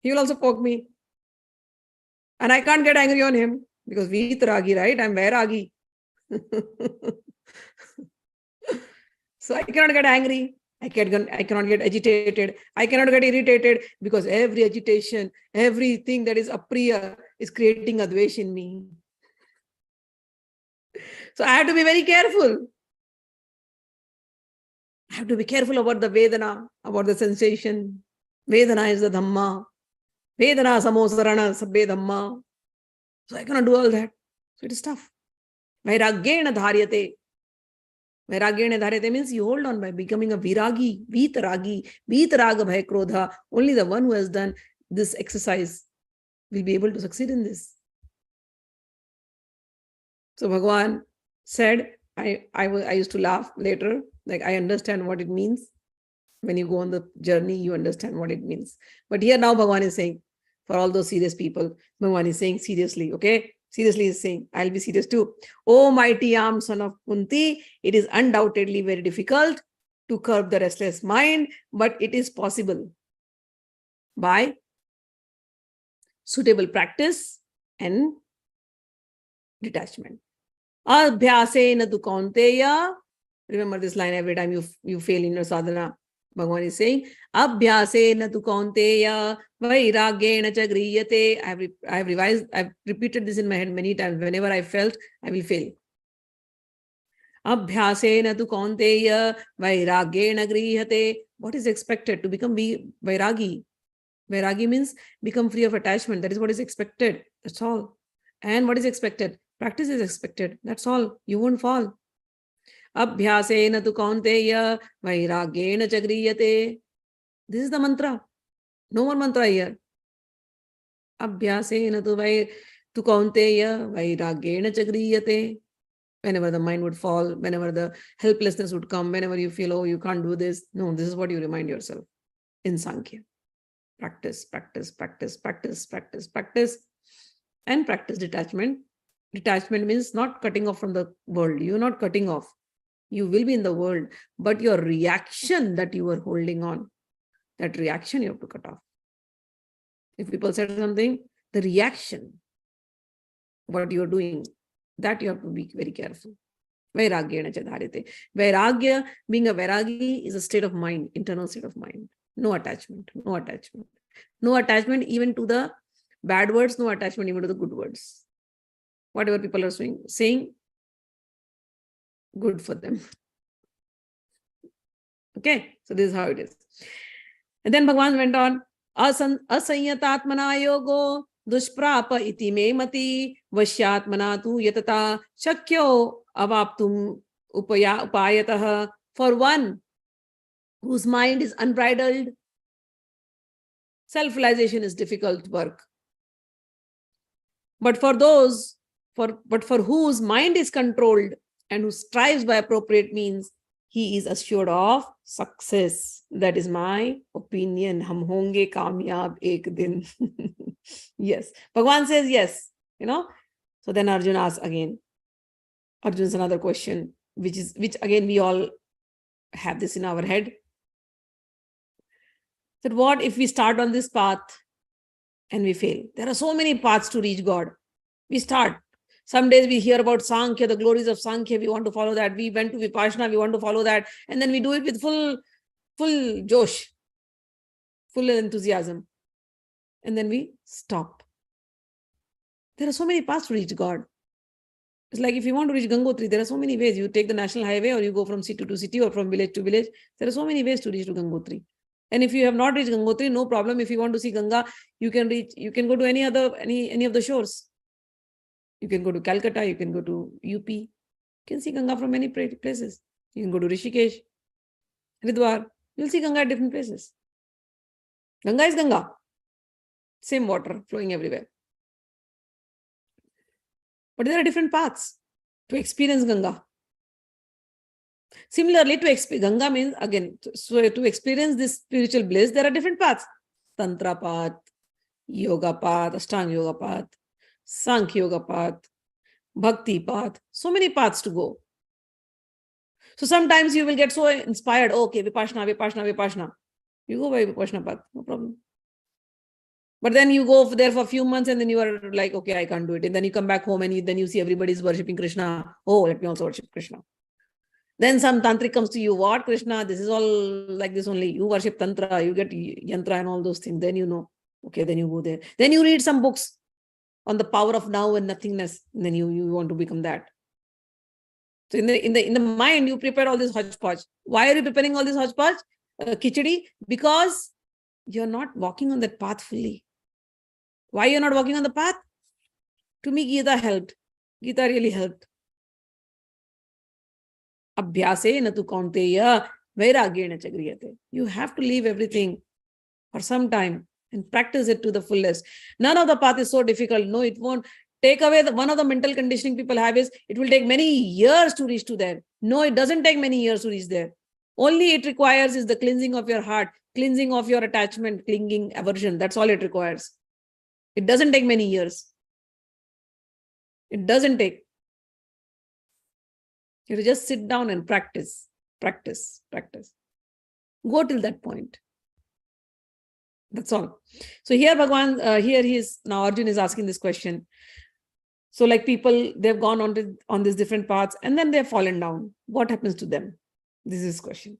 He will also poke me. And I can't get angry on him because vitaragi, right? I'm vairagi. So I cannot get angry. I cannot get agitated. I cannot get irritated because every agitation, everything that is apriya is creating a dvesh in me. So I have to be very careful. I have to be careful about the Vedana, about the sensation. Vedana is the Dhamma. Vedana samosarana sabbe Dhamma. So I cannot do all that. So it is tough. Vairagyena dharyate. Vairagyena dharyate means you hold on by becoming a viragi, vitaragi, vitaraga bhaya krodha. Only the one who has done this exercise will be able to succeed in this. So Bhagwan said, I used to laugh later, like I understand what it means. When you go on the journey, you understand what it means. But here now Bhagwan is saying, for all those serious people, Bhagwan is saying seriously, okay? Seriously is saying, I'll be serious too. Oh, mighty armed son of Kunti, it is undoubtedly very difficult to curb the restless mind, but it is possible by suitable practice and detachment. Abhyāsena tu kaunteya. Remember this line every time you fail in your sadhana. Bhagwan is saying, Abhyāsena tu kaunteya vairagyena cha griyate. I've repeated this in my head many times. Whenever I felt, I will fail. Abhyāsena tu kaunteya vairagyena griyate. What is expected? To become vairagi. Vairagi means become free of attachment. That is what is expected. That's all. And what is expected? Practice is expected. That's all. You won't fall. Abhyāsena tu kaunteya vairagyena cha griyate. This is the mantra. No more mantra here. Abhyāsena tu kaunteya vairagyena cha griyate. Whenever the mind would fall, whenever the helplessness would come, whenever you feel, oh, you can't do this. No, this is what you remind yourself in Sankhya. Practice, practice, practice, practice, practice, practice, and practice detachment. Detachment means not cutting off from the world. You're not cutting off. You will be in the world, but your reaction that you are holding on, that reaction you have to cut off. If people said something, the reaction, what you're doing, that you have to be very careful. Vairagyena cha dharite. Vairagya, being a vairagi, is a state of mind, internal state of mind. No attachment, no attachment. No attachment even to the bad words, no attachment even to the good words. Whatever people are saying, good for them. Okay, so this is how it is. And then Bhagwan went on, asanyatātmana yogo dushprāpa iti me mati vaśyātmana tu yatata shakyo avaptum upayatah. For one whose mind is unbridled, self-realization is difficult work. But for whose mind is controlled and who strives by appropriate means, he is assured of success. That is my opinion. Hum honge kamyab ek din. Yes. Bhagwan says yes. So then Arjuna asks again. Arjuna's another question, which again we all have this in our head. That what if we start on this path and we fail? There are so many paths to reach God. We start. Some days we hear about Sankhya, the glories of Sankhya, we want to follow that. We went to Vipassana, we want to follow that. And then we do it with full josh, full enthusiasm. And then we stop. There are so many paths to reach God. It's like if you want to reach Gangotri, there are so many ways. You take the national highway or you go from city to city or from village to village. There are so many ways to reach to Gangotri. And if you have not reached Gangotri, no problem. If you want to see Ganga, you can go to any of the shores. You can go to Calcutta, you can go to UP. You can see Ganga from many places. You can go to Rishikesh, Haridwar. You'll see Ganga at different places. Ganga is Ganga. Same water flowing everywhere. But there are different paths to experience Ganga. Similarly, Ganga means, again, so to experience this spiritual bliss, there are different paths. Tantra path, Yoga path, Ashtanga Yoga path, Sankhya Yoga path, Bhakti path, so many paths to go. So sometimes you will get so inspired. Oh, okay, Vipassana, Vipassana, Vipassana. You go by Vipassana path, no problem. But then you go there for a few months and then you are like, okay, I can't do it. And then you come back home and then you see everybody's worshipping Krishna. Oh, let me also worship Krishna. Then some tantric comes to you. What, Krishna? This is all like this only. You worship tantra, you get yantra and all those things. Then you know. Okay, then you go there. Then you read some books on the power of now and nothingness. And then you want to become that. So in the mind, you prepare all this hodgepodge. Why are you preparing all this hodgepodge? Khichdi? Because you're not walking on that path fully. Why you're not walking on the path? To me, Gita helped. Gita really helped. Abhyaase na tu kaunteya vairagyena cha griyate. You have to leave everything for some time and practice it to the fullest. None of the path is so difficult. No, it won't. Take away one of the mental conditioning people have is it will take many years to reach to there. No, it doesn't take many years to reach there. Only it requires is the cleansing of your heart, cleansing of your attachment, clinging, aversion. That's all it requires. It doesn't take many years. It doesn't take. You have to just sit down and practice, practice, practice. Go till that point. That's all. So here Bhagwan, now Arjuna is asking this question. So like people, they've gone on these different paths and then they've fallen down. What happens to them? This is his question.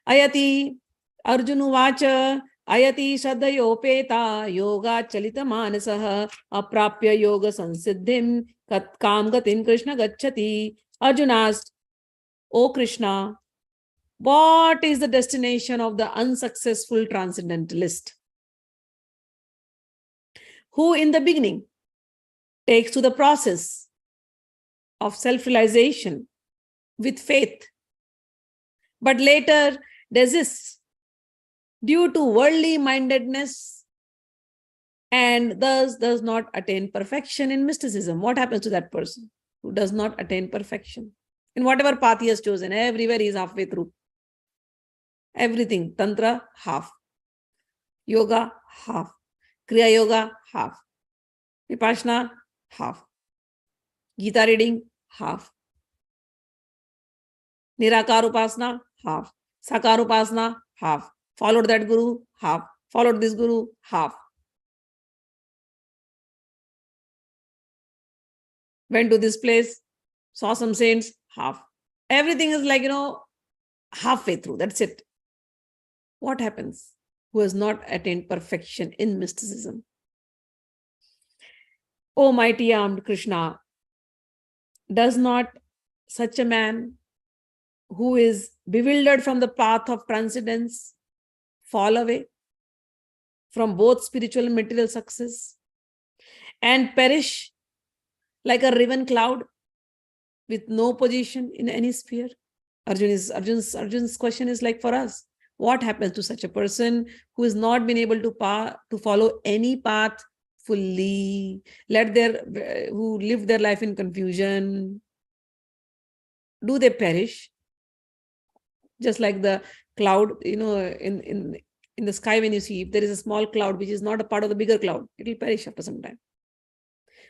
Ayati Arjuna vacha ayati shraddhayopeta yoga chalita manasaha aprapya yoga sansiddhim kam gatin Krishna gacchati. Arjuna asked, O Krishna, what is the destination of the unsuccessful transcendentalist who in the beginning takes to the process of self-realization with faith, but later desists due to worldly mindedness and thus does not attain perfection in mysticism? What happens to that person who does not attain perfection? In whatever path he has chosen, everywhere he is halfway through. Everything, Tantra, half. Yoga, half. Kriya Yoga, half. Vipassana, half. Gita reading, half. Nirakar Upasana, half. Sakar Upasana, half. Followed that guru, half. Followed this guru, half. Went to this place, saw some saints, half. Everything is like, halfway through. That's it. What happens? Who has not attained perfection in mysticism? O mighty armed Krishna, does not such a man who is bewildered from the path of transcendence fall away from both spiritual and material success and perish like a riven cloud with no position in any sphere? Arjuna's question is like for us. What happens to such a person who has not been able to follow any path fully, who live their life in confusion? Do they perish? Just like the cloud, in the sky, when you see, if there is a small cloud which is not a part of the bigger cloud, it will perish after some time.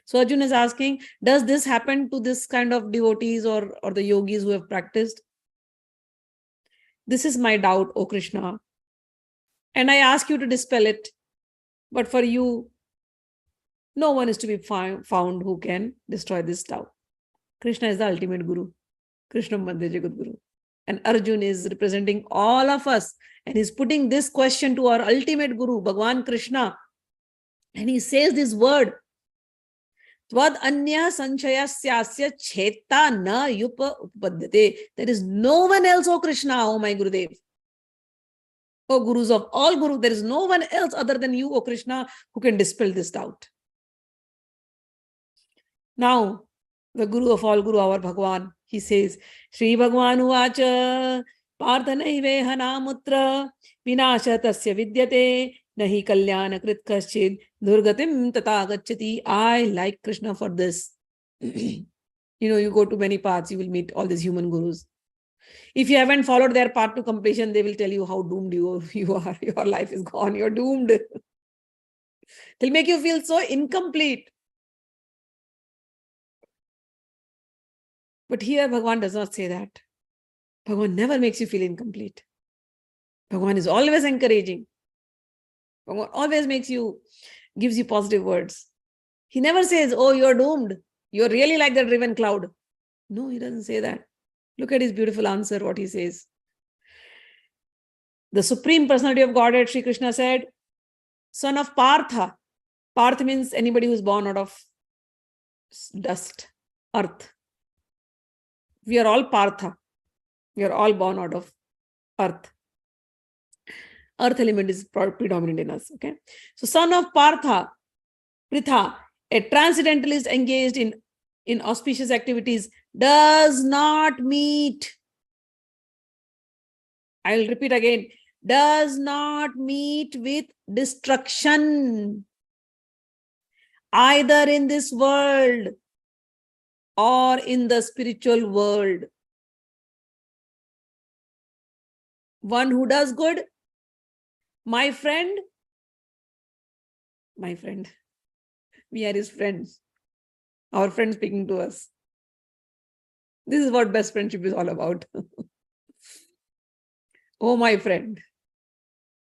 So Arjuna is asking, does this happen to this kind of devotees or the yogis who have practiced? This is my doubt, O Krishna. And I ask you to dispel it. But for you, no one is to be found who can destroy this doubt. Krishna is the ultimate guru. Krishna Madhya Jagat Guru. And Arjuna is representing all of us. And he's putting this question to our ultimate guru, Bhagwan Krishna. And he says this word, Tvad anya sanchayasya cheta na yupa upadyate. There is no one else, O Krishna, O my Gurudev. O Gurus of all Gurus, there is no one else other than you, O Krishna, who can dispel this doubt. Now, the Guru of all Guru, our Bhagwan, he says, Shri Bhagwan uvacha parthanaiveha namutra vinasha tasya vidyate nahi kalyana krit kaschid durgatim tata gacchati. I like Krishna for this. You go to many paths, you will meet all these human gurus. If you haven't followed their path to completion, they will tell you how doomed you are. Your life is gone. You're doomed. They'll make you feel so incomplete. But here Bhagwan does not say that. Bhagwan never makes you feel incomplete. Bhagwan is always encouraging. Bhagwan always gives you positive words. He never says, oh, you're doomed. You're really like the driven cloud. No, he doesn't say that. Look at his beautiful answer, what he says. The Supreme Personality of Godhead, Sri Krishna said, son of Partha. Partha means anybody who's born out of dust, earth. We are all Partha. We are all born out of earth. Earth element is predominant in us. Okay. So, son of Partha, Pritha, a transcendentalist engaged in auspicious activities, does not meet. I'll repeat again. Does not meet with destruction, either in this world or in the spiritual world. One who does good, my friend, we are his friends, our friend speaking to us. This is what best friendship is all about. Oh, my friend,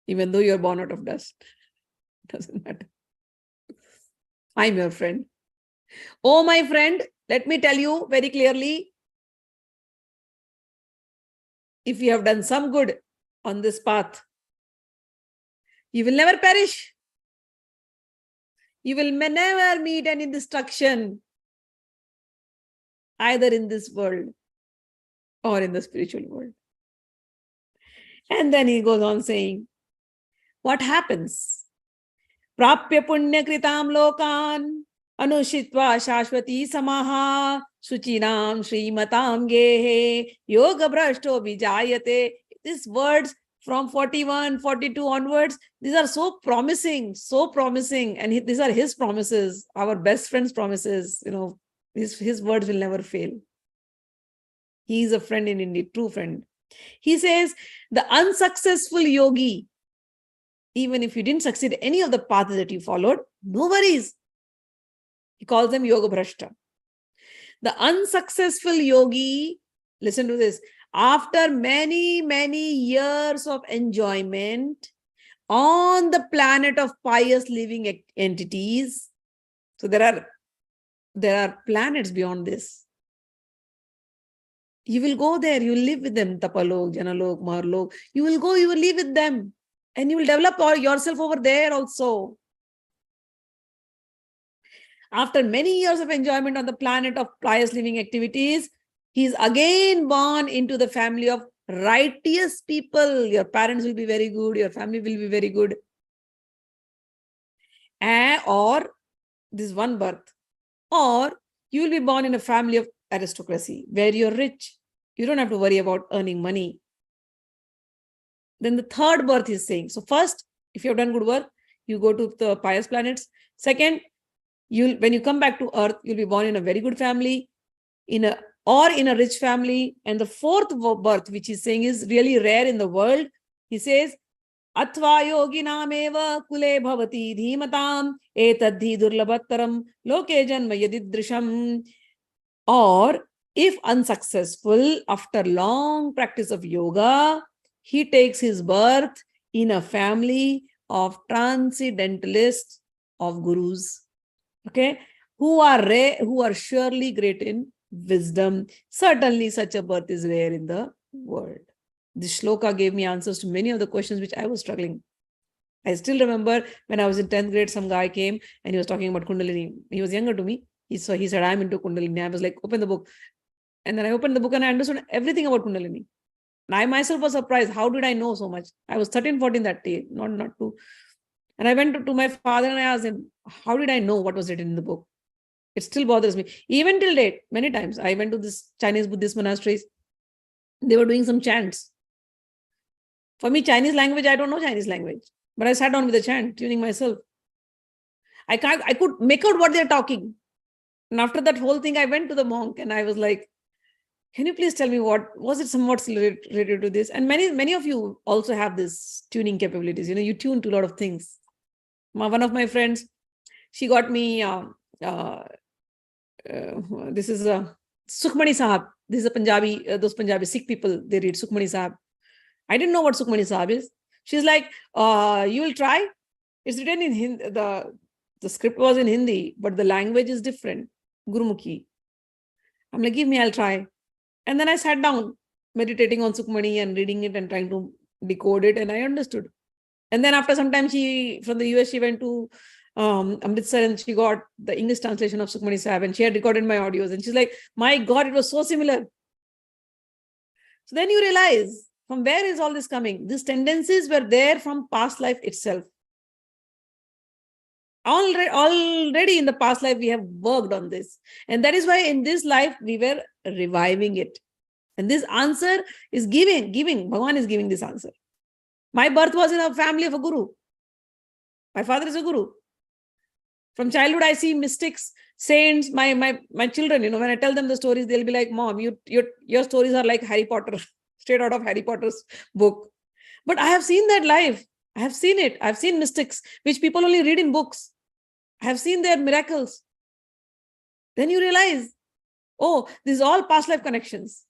even though you're born out of dust, doesn't matter. I'm your friend. Oh, my friend, let me tell you very clearly, if you have done some good on this path, you will never perish. You will never meet any destruction, either in this world or in the spiritual world. And then he goes on saying, what happens? Prapya punya kritam lokan anushitva shashvati samaha suchinam srimatam gehe yoga brashto vijayate. These words from 41, 42 onwards, these are so promising. And these are his promises, our best friend's promises. You know, his words will never fail. He is a friend indeed, true friend. He says, the unsuccessful yogi, even if you didn't succeed any of the paths that you followed, no worries. He calls them yoga brashta. The unsuccessful yogi, listen to this, after many, many years of enjoyment on the planet of pious living entities, so there are planets beyond this. You will go there, you will live with them, Tapalok, Janalok, Maharlok. You will go, you will live with them. And you will develop yourself over there also. After many years of enjoyment on the planet of pious living activities, he is again born into the family of righteous people. Your parents will be very good, your family will be very good. Or this one birth. Or you will be born in a family of aristocracy where you're rich. You don't have to worry about earning money. Then the third birth is saying, so first, if you have done good work, you go to the pious planets. Second, when you come back to earth, you'll be born in a very good family, in a rich family. And the fourth birth, which he's saying is really rare in the world, he says, Atva yoginameva kule bhavati dhimatam etadhi durlabhattaram loke janma yadidrisham. Or if unsuccessful, after long practice of yoga, he takes his birth in a family of transcendentalists, of gurus, okay, who are surely great in wisdom. Certainly such a birth is rare in the world. This shloka gave me answers to many of the questions which I was struggling. I still remember when I was in 10th grade, some guy came and he was talking about Kundalini. He was younger to me. He said, I'm into Kundalini. I was like, open the book. And then I opened the book and I understood everything about Kundalini. And I myself was surprised. How did I know so much? I was 13, 14 that day, not two. And I went to my father and I asked him, how did I know what was written in the book? It still bothers me. Even till date, many times, I went to this Chinese Buddhist monasteries. They were doing some chants. For me, Chinese language, I don't know Chinese language. But I sat down with a chant, tuning myself. I could make out what they're talking. And after that whole thing, I went to the monk and I was like, can you please tell me what was it somewhat related to this? And many of you also have this tuning capabilities. You know, you tune to a lot of things. One of my friends, she got me, this is Sukhmani Sahib. This is a Punjabi, those Punjabi Sikh people, they read Sukhmani Sahib. I didn't know what Sukhmani Sahib is. She's like, you will try? It's written in Hindi. The script was in Hindi, but the language is different. Gurumukhi. I'm like, give me, I'll try. And then I sat down, meditating on Sukhmani and reading it and trying to decode it, and I understood. And then after some time, from the US, she went to Amritsar and she got the English translation of Sukhmani Sahib, and she had recorded my audios. And she's like, my God, it was so similar. So then you realize, from where is all this coming? These tendencies were there from past life itself. Already in the past life, we have worked on this. And that is why in this life, we were reviving it. And this answer is giving. Bhagwan is giving this answer. My birth was in a family of a guru. My father is a guru. From childhood, I see mystics, saints, my children, when I tell them the stories, they'll be like, Mom, your stories are like Harry Potter, straight out of Harry Potter's book. But I have seen that life. I have seen it. I've seen mystics, which people only read in books. I have seen their miracles. Then you realize, oh, this is all past life connections.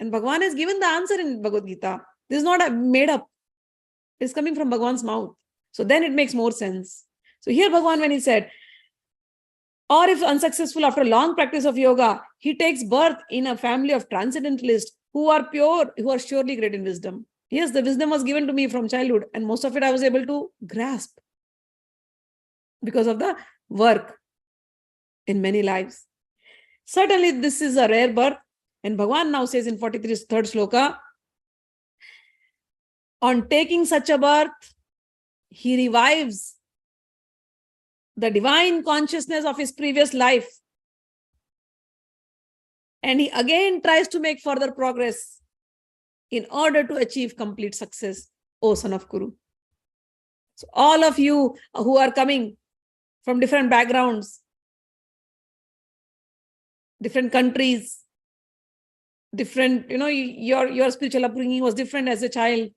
And Bhagwan has given the answer in Bhagavad Gita. This is not made up. It's coming from Bhagwan's mouth. So then it makes more sense. So here Bhagwan, when he said, or if unsuccessful after long practice of yoga, he takes birth in a family of transcendentalists who are pure, who are surely great in wisdom. Yes, the wisdom was given to me from childhood, and most of it I was able to grasp because of the work in many lives. Certainly, this is a rare birth. And Bhagwan now says in 43rd Shloka, on taking such a birth, he revives the divine consciousness of his previous life. And he again tries to make further progress in order to achieve complete success, O son of Kuru. So all of you who are coming from different backgrounds, different countries, different, your spiritual upbringing was different as a child.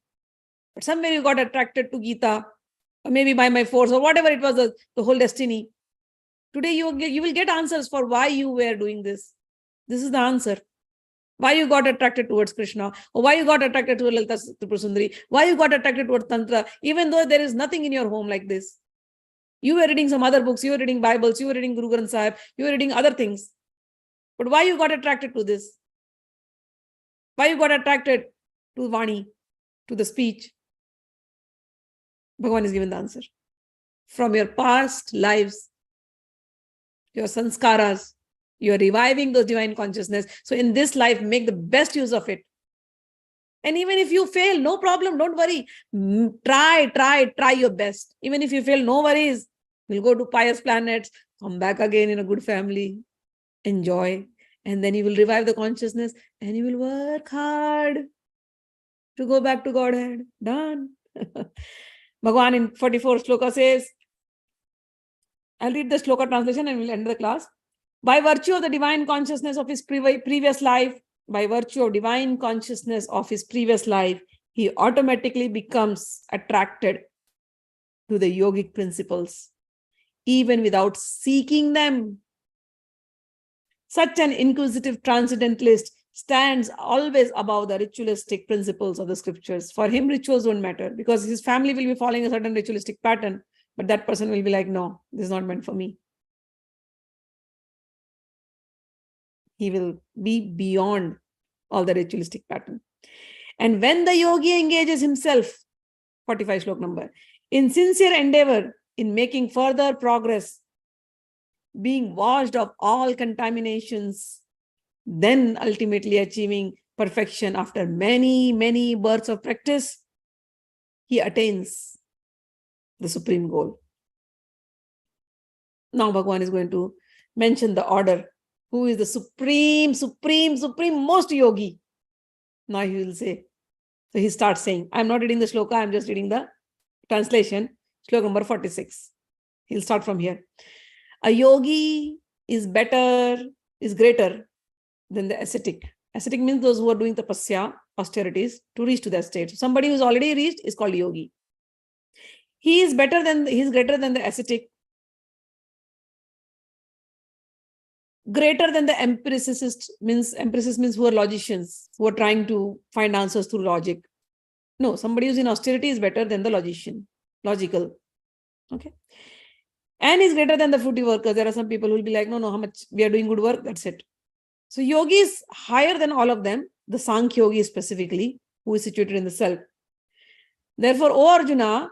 But somewhere you got attracted to Gita, or maybe by my force, or whatever it was, the whole destiny. Today you will get answers for why you were doing this. This is the answer. Why you got attracted towards Krishna, or why you got attracted to Lalita Tripura Sundari, why you got attracted towards Tantra, even though there is nothing in your home like this. You were reading some other books, you were reading Bibles, you were reading Guru Granth Sahib, you were reading other things. But why you got attracted to this? Why you got attracted to Vani, to the speech? Bhagwan is given the answer. From your past lives, your sanskaras, you are reviving those divine consciousness. So in this life, make the best use of it. And even if you fail, no problem, don't worry. Try your best. Even if you fail, no worries. We'll go to pious planets, come back again in a good family, enjoy. And then you will revive the consciousness and you will work hard to go back to Godhead. Done. Bhagwan in 44th Shloka says, I'll read the Shloka translation and we'll end the class. By virtue of the divine consciousness of his previous life, he automatically becomes attracted to the yogic principles, even without seeking them. Such an inquisitive transcendentalist stands always above the ritualistic principles of the scriptures. For him, rituals don't matter because his family will be following a certain ritualistic pattern, but that person will be like, no, this is not meant for me. He will be beyond all the ritualistic pattern. And when the yogi engages himself, 45 Shlok number, in sincere endeavor in making further progress, being washed of all contaminations, then ultimately achieving perfection after many, many births of practice, he attains the supreme goal. Now Bhagwan is going to mention the order. Who is the supreme most yogi? Now he will say. So he starts saying, I'm not reading the shloka, I'm just reading the translation. Shloka number 46. He'll start from here. A yogi is greater than the ascetic. Ascetic means those who are doing tapasya, austerities, to reach to that state. So somebody who's already reached is called yogi. He is greater than the ascetic greater than the empiricists means who are logicians, who are trying to find answers through logic. No, somebody who's in austerity is better than the logician, logical. Okay. And is greater than the fruity workers. There are some people who will be like, no, how much we are doing good work, that's it. So yogi is higher than all of them, the Sankhya Yogi specifically, who is situated in the self. Therefore, O Arjuna,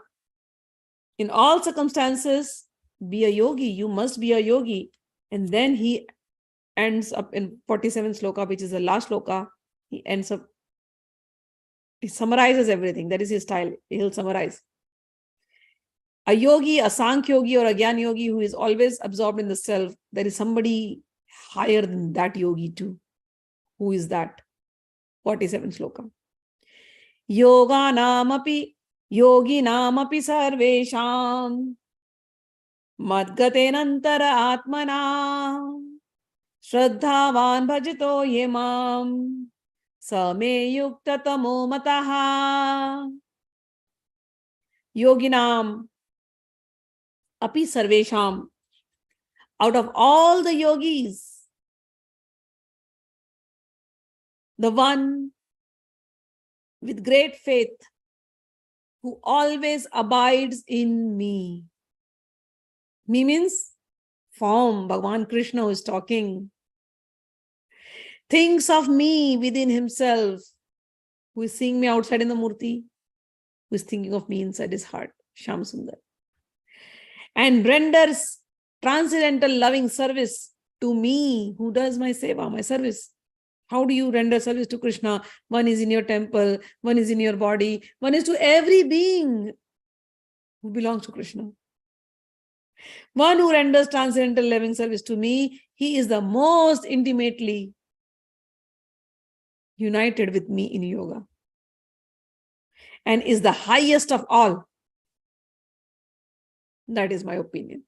in all circumstances, be a yogi. You must be a yogi. And then he ends up in 47th Shloka, which is the last Shloka. He summarizes everything. That is his style. He'll summarize. A yogi, a Sankhya Yogi or a Gyan Yogi who is always absorbed in the self, there is somebody higher than that yogi too. Who is that? 47th Shloka. Yoga namapi sarvesham madgatenantara atmana shraddhavan bhajito yemam same yuktatamo mataha. Yoginam api sarvesham, out of all the yogis, the one with great faith who always abides in me. Me means form. Bhagwan Krishna who is talking. Thinks of me within himself, who is seeing me outside in the murti, who is thinking of me inside his heart, Shyam Sundar. And renders transcendental loving service to me, who does my seva, my service. How do you render service to Krishna? One is in your temple, one is in your body, one is to every being who belongs to Krishna. One who renders transcendental loving service to me, he is the most intimately united with me in yoga and is the highest of all. That is my opinion.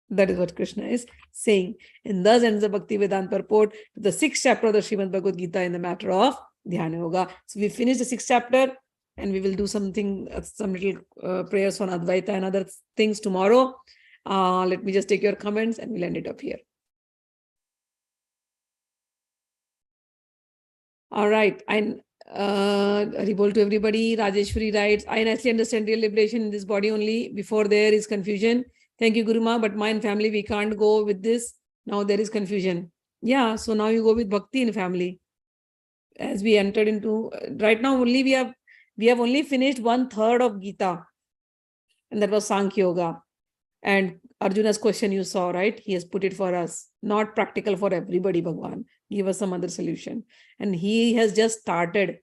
That is what Krishna is saying. And thus ends the Bhakti Vedanta purport to the 6th chapter of the Srimad Bhagavad Gita in the matter of Dhyana Yoga. So we finished the 6th chapter and we will do something, some little prayers on Advaita and other things tomorrow. Let me just take your comments and we'll end it up here. All right. Haribol to everybody. Rajeshwari writes, I nicely understand real liberation in this body only. Before there is confusion. Thank you, Guru Ma, but mine family, we can't go with this. Now there is confusion. Yeah, so now you go with bhakti in family. As we entered into, right now only we have only finished 1/3 of Gita. And that was Sankhya Yoga. And Arjuna's question you saw, right? He has put it for us. Not practical for everybody, Bhagwan. Give us some other solution. And he has just started.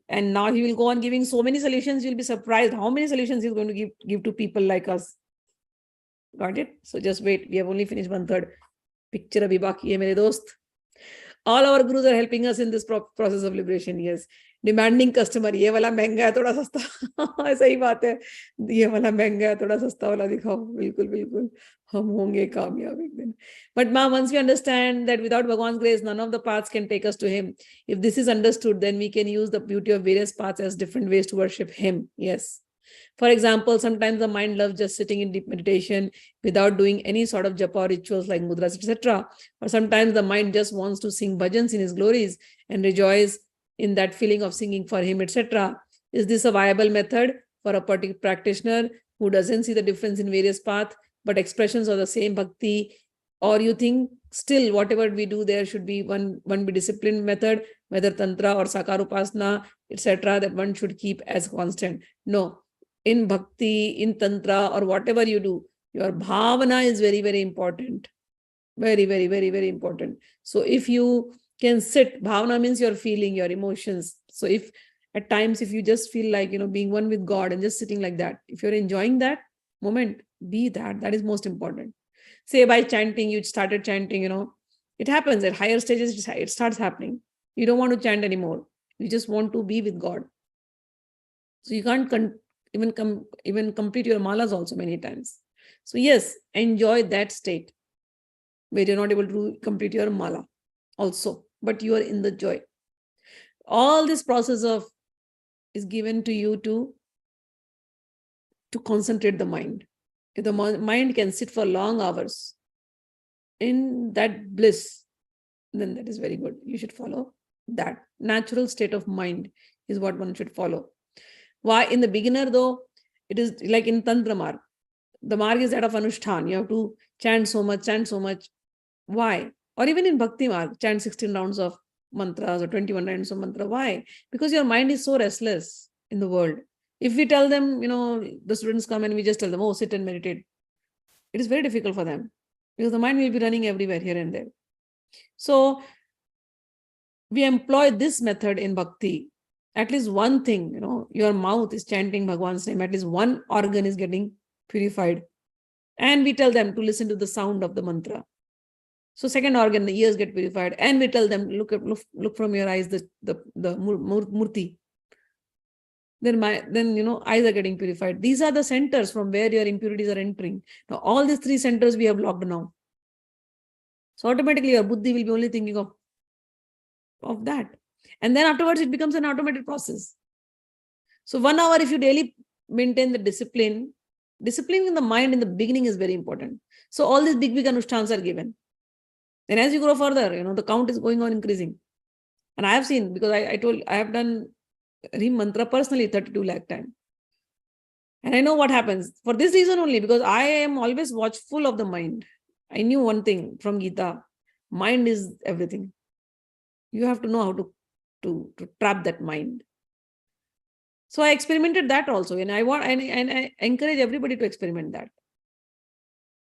And now he will go on giving so many solutions. You'll be surprised how many solutions he's going to give to people like us. Got it? So just wait. We have only finished 1/3. Picture abhi baki hai, mere dost. All our gurus are helping us in this process of liberation. Yes. Demanding customer. Ye wala महंगा है थोड़ा सस्ता. ऐसा ही बात है. ये वाला महंगा है थोड़ा सस्ता वाला दिखाओ. बिल्कुल बिल्कुल. हम होंगे कामयाब एक दिन. But ma, once we understand that without Bhagwan's grace, none of the paths can take us to him. If this is understood, then we can use the beauty of various paths as different ways to worship him. Yes. For example, sometimes the mind loves just sitting in deep meditation without doing any sort of japa rituals like mudras, etc. Or sometimes the mind just wants to sing bhajans in his glories and rejoice in that feeling of singing for him, etc. Is this a viable method for a particular practitioner who doesn't see the difference in various paths, but expressions of the same bhakti? Or you think still whatever we do there should be one be disciplined method, whether tantra or sakarupasana, etc., that one should keep as constant? No. In bhakti, in tantra, or whatever you do, your bhavana is very, very important. Very, very, very, very important. So if you can sit, bhavana means your feeling, your emotions. So if at times, if you just feel like, being one with God and just sitting like that, if you're enjoying that moment, be that. That is most important. Say by chanting, you started chanting, it happens at higher stages, it starts happening. You don't want to chant anymore. You just want to be with God. So you can't even complete your malas also many times. So yes, enjoy that state where you're not able to complete your mala also, but you are in the joy. All this process is given to you to concentrate the mind. If the mind can sit for long hours, in that bliss, then that is very good. You should follow that. Natural state of mind is what one should follow. Why? In the beginner, though, it is like in Tantra Marg. The Marg is that of Anushtan. You have to chant so much, chant so much. Why? Or even in Bhakti Marg, chant 16 rounds of mantras or 21 rounds of mantra. Why? Because your mind is so restless in the world. If we tell them, the students come and we just tell them, oh, sit and meditate, it is very difficult for them because the mind will be running everywhere here and there. So we employ this method in Bhakti. At least one thing, your mouth is chanting Bhagwan's name, at least one organ is getting purified. And we tell them to listen to the sound of the mantra. So second organ, the ears get purified. And we tell them, look from your eyes, the murti. Then eyes are getting purified. These are the centers from where your impurities are entering. Now, all these three centers we have locked now. So automatically your buddhi will be only thinking of that. And then afterwards, it becomes an automated process. So 1 hour, if you daily maintain the discipline in the mind in the beginning is very important. So all these big anushtans are given. And as you grow further, the count is going on increasing. And I have seen, because I have done Rim Mantra personally 32 lakh times. And I know what happens. For this reason only, because I am always watchful of the mind. I knew one thing from Gita. Mind is everything. You have to know how to trap that mind. So I experimented that also. And I encourage everybody to experiment that.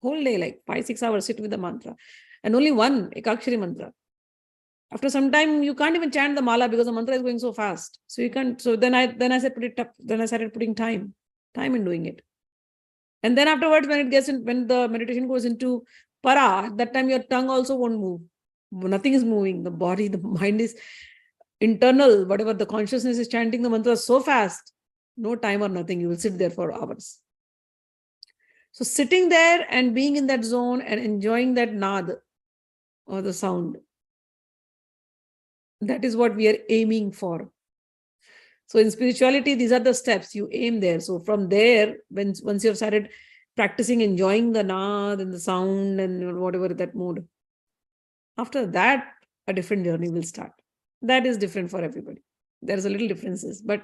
Whole day, like 5-6 hours, sit with the mantra. And only one Ekakshari mantra. After some time, you can't even chant the mala because the mantra is going so fast. So you can't. So then I said, then I started putting time in doing it. And then afterwards, when the meditation goes into para, that time your tongue also won't move. Nothing is moving. The body, the mind is internal. Whatever the consciousness is chanting the mantra so fast, no time or nothing. You will sit there for hours. So sitting there and being in that zone and enjoying that nad or the sound, that is what we are aiming for. So in spirituality, these are the steps you aim there. So from there, once you have started practicing enjoying the nad and the sound and whatever that mode, after that, a different journey will start. That is different for everybody. There's a little differences, but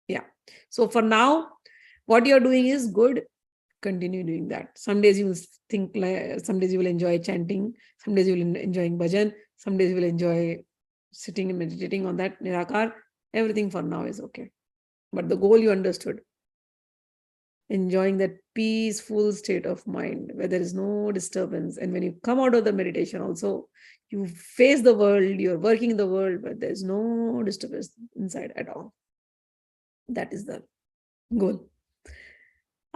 yeah. So for now, what you're doing is good. Continue doing that. Some days you will some days you will enjoy chanting. Some days you will enjoy bhajan. Some days you will enjoy sitting and meditating on that nirakar. Everything for now is okay. But the goal you understood. Enjoying that peaceful state of mind where there is no disturbance. And when you come out of the meditation also, you face the world, you're working in the world, but there's no disturbance inside at all. That is the goal.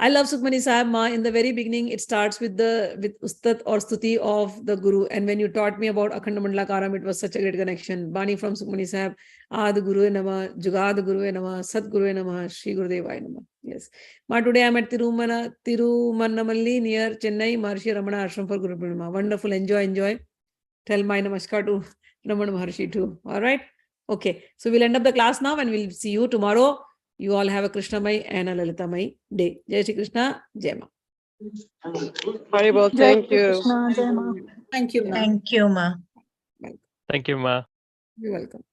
I love Sukhmani Sahib Ma. In the very beginning, it starts with Ustat or Stuti of the Guru. And when you taught me about Akhanda Mandalakaram, it was such a great connection. Bani from Sukhmani Sahib, Adi Guru Nama, Jugad Guru Nama, Sat Guru Nama, Shri Gurudevaya Nama. Yes. Ma, today I'm at Tirumannamalli near Chennai, Maharshi Ramana Ashram for Guru Purnima. Wonderful. Enjoy. Tell my namaskar to Ramana Maharshi too. All right. Okay. So we'll end up the class now and we'll see you tomorrow. You all have a Krishnamai and a Lalitamai day. Jai Shri Krishna, Jai Ma. Haribol, thank you. Krishna, Jai Ma. Thank you, Ma. Thank you, Ma. Thank you, Ma. You're welcome.